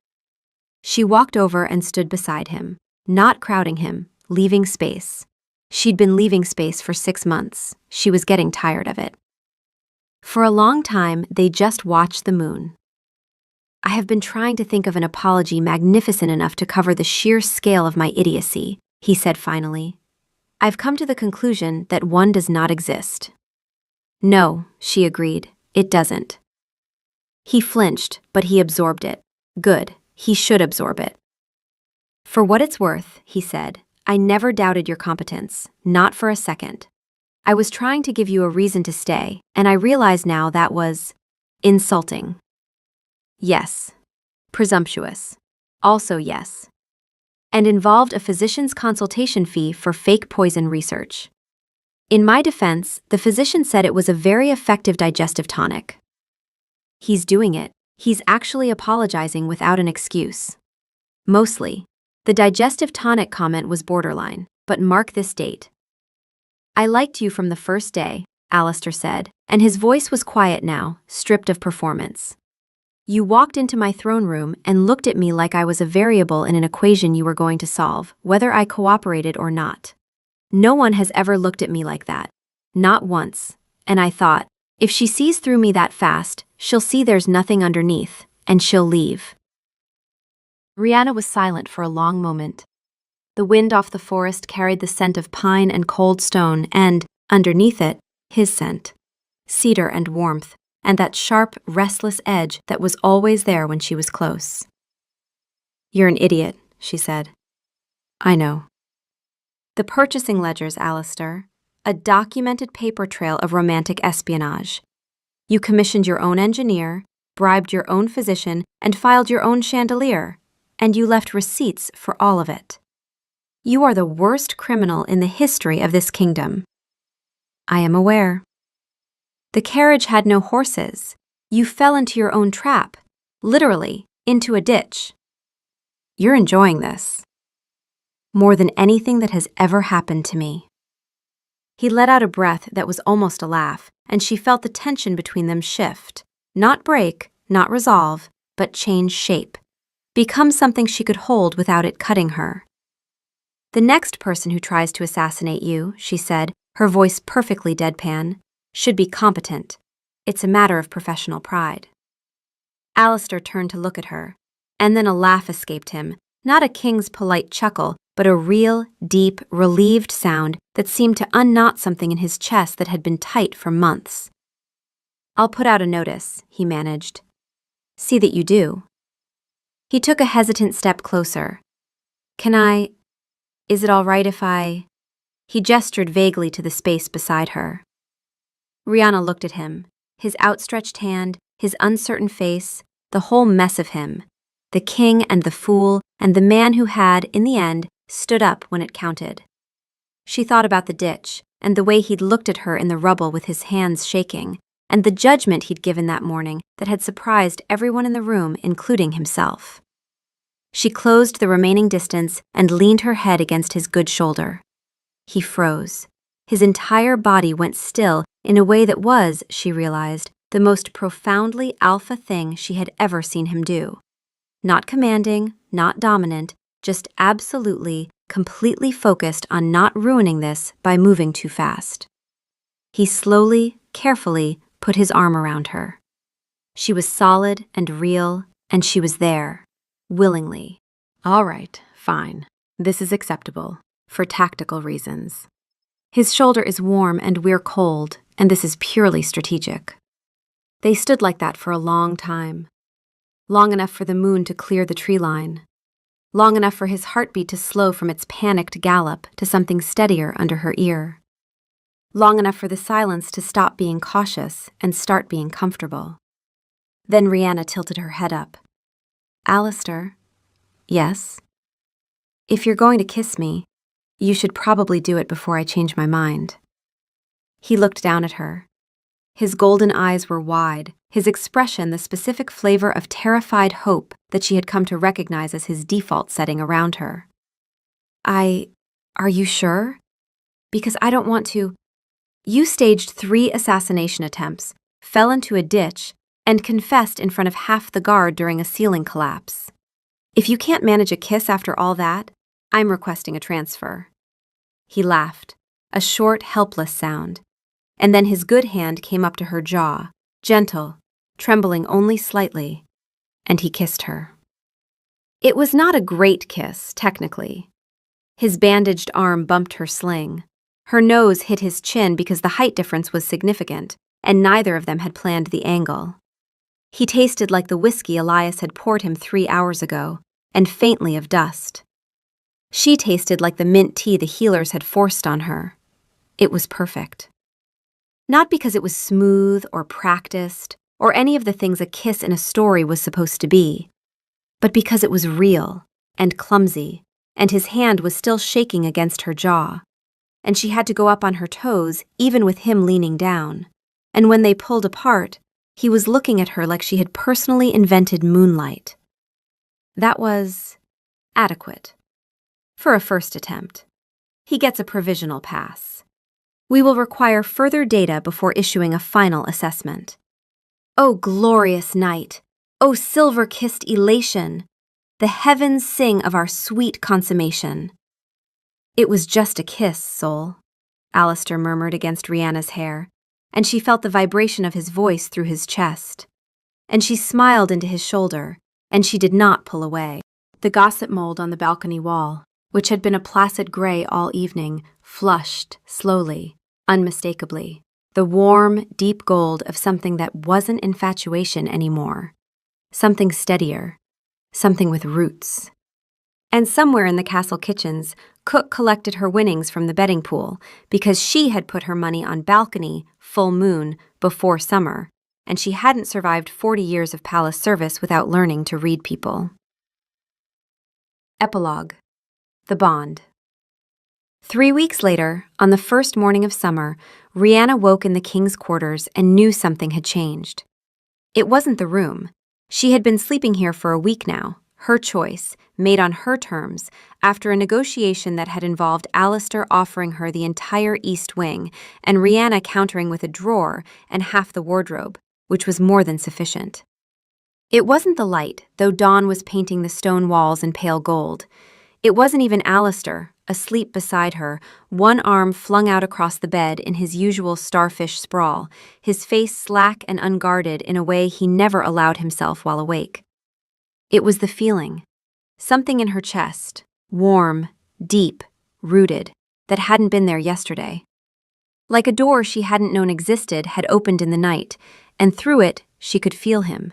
She walked over and stood beside him, not crowding him, leaving space. She'd been leaving space for 6 months. She was getting tired of it. For a long time, they just watched the moon. "I have been trying to think of an apology magnificent enough to cover the sheer scale of my idiocy," he said finally. "I've come to the conclusion that one does not exist." "No," she agreed, "it doesn't." He flinched, but he absorbed it. Good, he should absorb it. "For what it's worth," he said, "I never doubted your competence, not for a second. I was trying to give you a reason to stay, and I realize now that was insulting. Yes. Presumptuous. Also yes. And involved a physician's consultation fee for fake poison research. In my defense, the physician said it was a very effective digestive tonic." He's doing it. He's actually apologizing without an excuse. Mostly. The digestive tonic comment was borderline, but mark this date. "I liked you from the first day," Alistair said, and his voice was quiet now, stripped of performance. "You walked into my throne room and looked at me like I was a variable in an equation you were going to solve, whether I cooperated or not. No one has ever looked at me like that. Not once. And I thought, if she sees through me that fast, she'll see there's nothing underneath, and she'll leave." Rihanna was silent for a long moment. The wind off the forest carried the scent of pine and cold stone and, underneath it, his scent. Cedar and warmth, and that sharp, restless edge that was always there when she was close. "You're an idiot," she said. "I know." "The purchasing ledgers, Alistair. A documented paper trail of romantic espionage. You commissioned your own engineer, bribed your own physician, and filed your own chandelier, and you left receipts for all of it. You are the worst criminal in the history of this kingdom." "I am aware." "The carriage had no horses. You fell into your own trap. Literally, into a ditch." "You're enjoying this." "More than anything that has ever happened to me." He let out a breath that was almost a laugh, and she felt the tension between them shift. Not break, not resolve, but change shape. Become something she could hold without it cutting her. "The next person who tries to assassinate you," she said, her voice perfectly deadpan, "should be competent. It's a matter of professional pride." Alistair turned to look at her, and then a laugh escaped him, not a king's polite chuckle, but a real, deep, relieved sound that seemed to unknot something in his chest that had been tight for months. "I'll put out a notice," he managed. "See that you do." He took a hesitant step closer. Is it all right if I?" He gestured vaguely to the space beside her. Rihanna looked at him, his outstretched hand, his uncertain face, the whole mess of him, the king and the fool, and the man who had, in the end, stood up when it counted. She thought about the ditch, and the way he'd looked at her in the rubble with his hands shaking, and the judgment he'd given that morning that had surprised everyone in the room, including himself. She closed the remaining distance and leaned her head against his good shoulder. He froze. His entire body went still in a way that was, she realized, the most profoundly alpha thing she had ever seen him do. Not commanding, not dominant, just absolutely, completely focused on not ruining this by moving too fast. He slowly, carefully put his arm around her. She was solid and real, and she was there, willingly. "All right, fine. This is acceptable, for tactical reasons. His shoulder is warm and we're cold, and this is purely strategic." They stood like that for a long time. Long enough for the moon to clear the tree line. Long enough for his heartbeat to slow from its panicked gallop to something steadier under her ear. Long enough for the silence to stop being cautious and start being comfortable. Then Rihanna tilted her head up. "Alistair?" "Yes?" "If you're going to kiss me, you should probably do it before I change my mind." He looked down at her. His golden eyes were wide, his expression the specific flavor of terrified hope that she had come to recognize as his default setting around her. Are you sure? Because I don't want to. You staged 3 assassination attempts, fell into a ditch, and confessed in front of half the guard during a ceiling collapse. If you can't manage a kiss after all that, I'm requesting a transfer." He laughed, a short, helpless sound, and then his good hand came up to her jaw, gentle, trembling only slightly, and he kissed her. It was not a great kiss, technically. His bandaged arm bumped her sling. Her nose hit his chin because the height difference was significant, and neither of them had planned the angle. He tasted like the whiskey Elias had poured him 3 hours ago, and faintly of dust. She tasted like the mint tea the healers had forced on her. It was perfect. Not because it was smooth or practiced, or any of the things a kiss in a story was supposed to be, but because it was real and clumsy, and his hand was still shaking against her jaw, and she had to go up on her toes even with him leaning down, and when they pulled apart, he was looking at her like she had personally invented moonlight. That was adequate. For a first attempt. He gets a provisional pass. We will require further data before issuing a final assessment. Oh, glorious night! Oh, silver-kissed elation! The heavens sing of our sweet consummation. "It was just a kiss, soul," Alistair murmured against Rihanna's hair, and she felt the vibration of his voice through his chest. And she smiled into his shoulder, and she did not pull away. The gossip mold on the balcony wall, which had been a placid gray all evening, flushed slowly, unmistakably, the warm, deep gold of something that wasn't infatuation anymore. Something steadier, something with roots. And somewhere in the castle kitchens, Cook collected her winnings from the betting pool because she had put her money on balcony, full moon, before summer, and she hadn't survived 40 years of palace service without learning to read people. Epilogue. The Bond. 3 weeks later, on the first morning of summer, Rihanna woke in the king's quarters and knew something had changed. It wasn't the room. She had been sleeping here for a week now, her choice, made on her terms, after a negotiation that had involved Alistair offering her the entire East Wing and Rhianna countering with a drawer and half the wardrobe, which was more than sufficient. It wasn't the light, though dawn was painting the stone walls in pale gold. It wasn't even Alistair, asleep beside her, one arm flung out across the bed in his usual starfish sprawl, his face slack and unguarded in a way he never allowed himself while awake. It was the feeling. Something in her chest, warm, deep, rooted, that hadn't been there yesterday. Like a door she hadn't known existed had opened in the night, and through it she could feel him.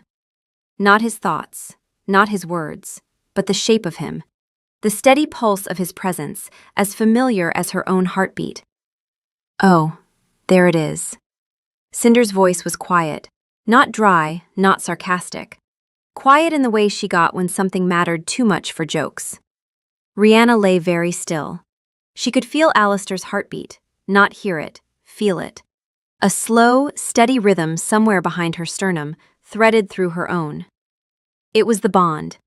Not his thoughts, not his words, but the shape of him. The steady pulse of his presence, as familiar as her own heartbeat. Oh, there it is. Cinder's voice was quiet, not dry, not sarcastic. Quiet in the way she got when something mattered too much for jokes. Rhianna lay very still. She could feel Alistair's heartbeat, not hear it, feel it. A slow, steady rhythm somewhere behind her sternum, threaded through her own. It was the bond.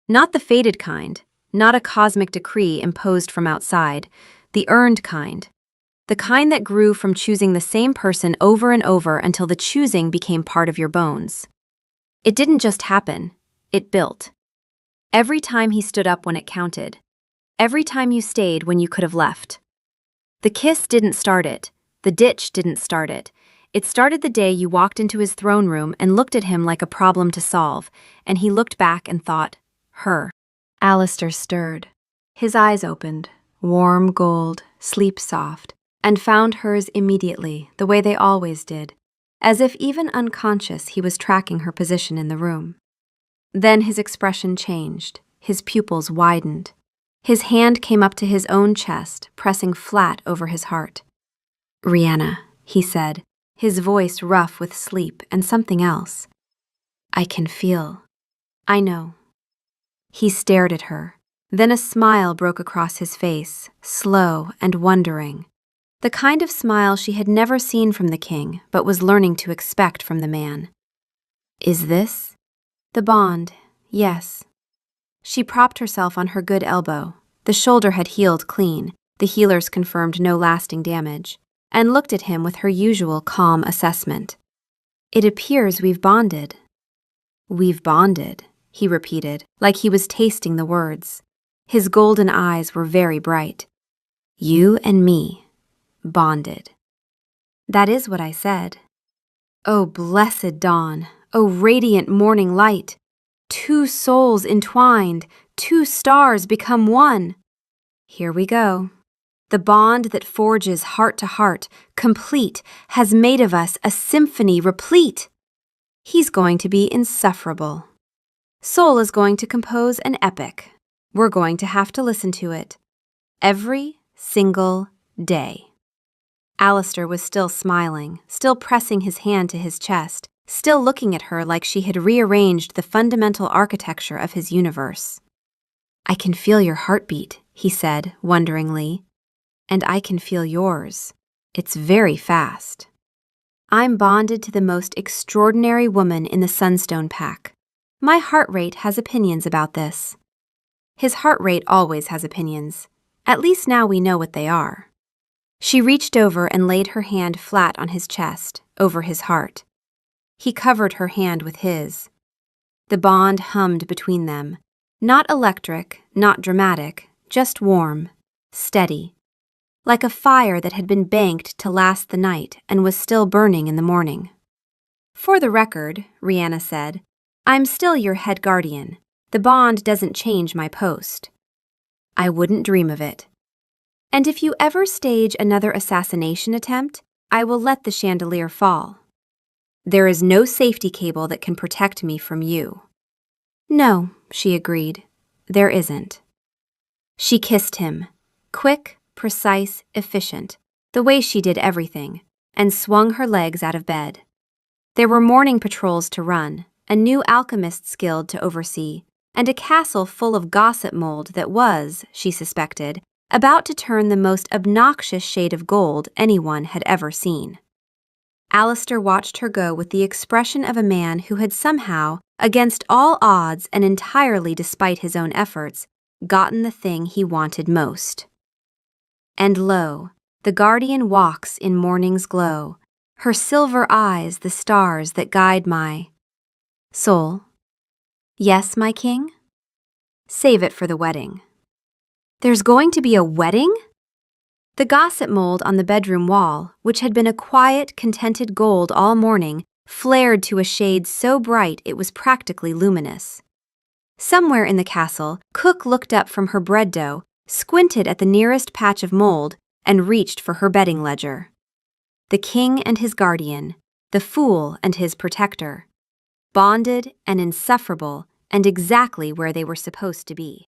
Not the fated kind, not a cosmic decree imposed from outside, the earned kind. The kind that grew from choosing the same person over and over until the choosing became part of your bones. It didn't just happen, it built. Every time he stood up when it counted. Every time you stayed when you could have left. The kiss didn't start it, the ditch didn't start it. It started the day you walked into his throne room and looked at him like a problem to solve, and he looked back and thought, her. Alistair stirred. His eyes opened, warm gold, sleep-soft, and found hers immediately, the way they always did, as if even unconscious he was tracking her position in the room. Then his expression changed, his pupils widened. His hand came up to his own chest, pressing flat over his heart. "Rhianna," he said, his voice rough with sleep and something else. "I can feel. I know." He stared at her. Then a smile broke across his face, slow and wondering. The kind of smile she had never seen from the king, but was learning to expect from the man. "Is this?" "The bond, yes." She propped herself on her good elbow. The shoulder had healed clean, the healers confirmed no lasting damage, and looked at him with her usual calm assessment. "It appears we've bonded." "We've bonded," he repeated, like he was tasting the words. His golden eyes were very bright. "You and me, bonded." "That is what I said." "Oh, blessed dawn! Oh, radiant morning light! Two souls entwined, two stars become one. Here we go. The bond that forges heart to heart, complete, has made of us a symphony replete. He's going to be insufferable. Soul is going to compose an epic. We're going to have to listen to it. Every single day." Alistair was still smiling, still pressing his hand to his chest, still looking at her like she had rearranged the fundamental architecture of his universe. "I can feel your heartbeat," he said, wonderingly. "And I can feel yours. It's very fast. I'm bonded to the most extraordinary woman in the Sunstone Pack. My heart rate has opinions about this." His heart rate always has opinions. At least now we know what they are. She reached over and laid her hand flat on his chest, over his heart. He covered her hand with his. The bond hummed between them. Not electric, not dramatic, just warm, steady. Like a fire that had been banked to last the night and was still burning in the morning. "For the record," Rhianna said, "I'm still your head guardian. The bond doesn't change my post." "I wouldn't dream of it." "And if you ever stage another assassination attempt, I will let the chandelier fall." "There is no safety cable that can protect me from you." "No," she agreed, "there isn't." She kissed him, quick, precise, efficient, the way she did everything, and swung her legs out of bed. There were morning patrols to run, a new alchemist's guild to oversee, and a castle full of gossip mold that was, she suspected, about to turn the most obnoxious shade of gold anyone had ever seen. Alistair watched her go with the expression of a man who had somehow, against all odds and entirely despite his own efforts, gotten the thing he wanted most. And lo, the guardian walks in morning's glow, her silver eyes the stars that guide my soul. Yes, my king? Save it for the wedding. There's going to be a wedding? The gossip mold on the bedroom wall, which had been a quiet, contented gold all morning, flared to a shade so bright it was practically luminous. Somewhere in the castle, Cook looked up from her bread dough, squinted at the nearest patch of mold, and reached for her betting ledger. The king and his guardian, the fool and his protector, bonded and insufferable and exactly where they were supposed to be.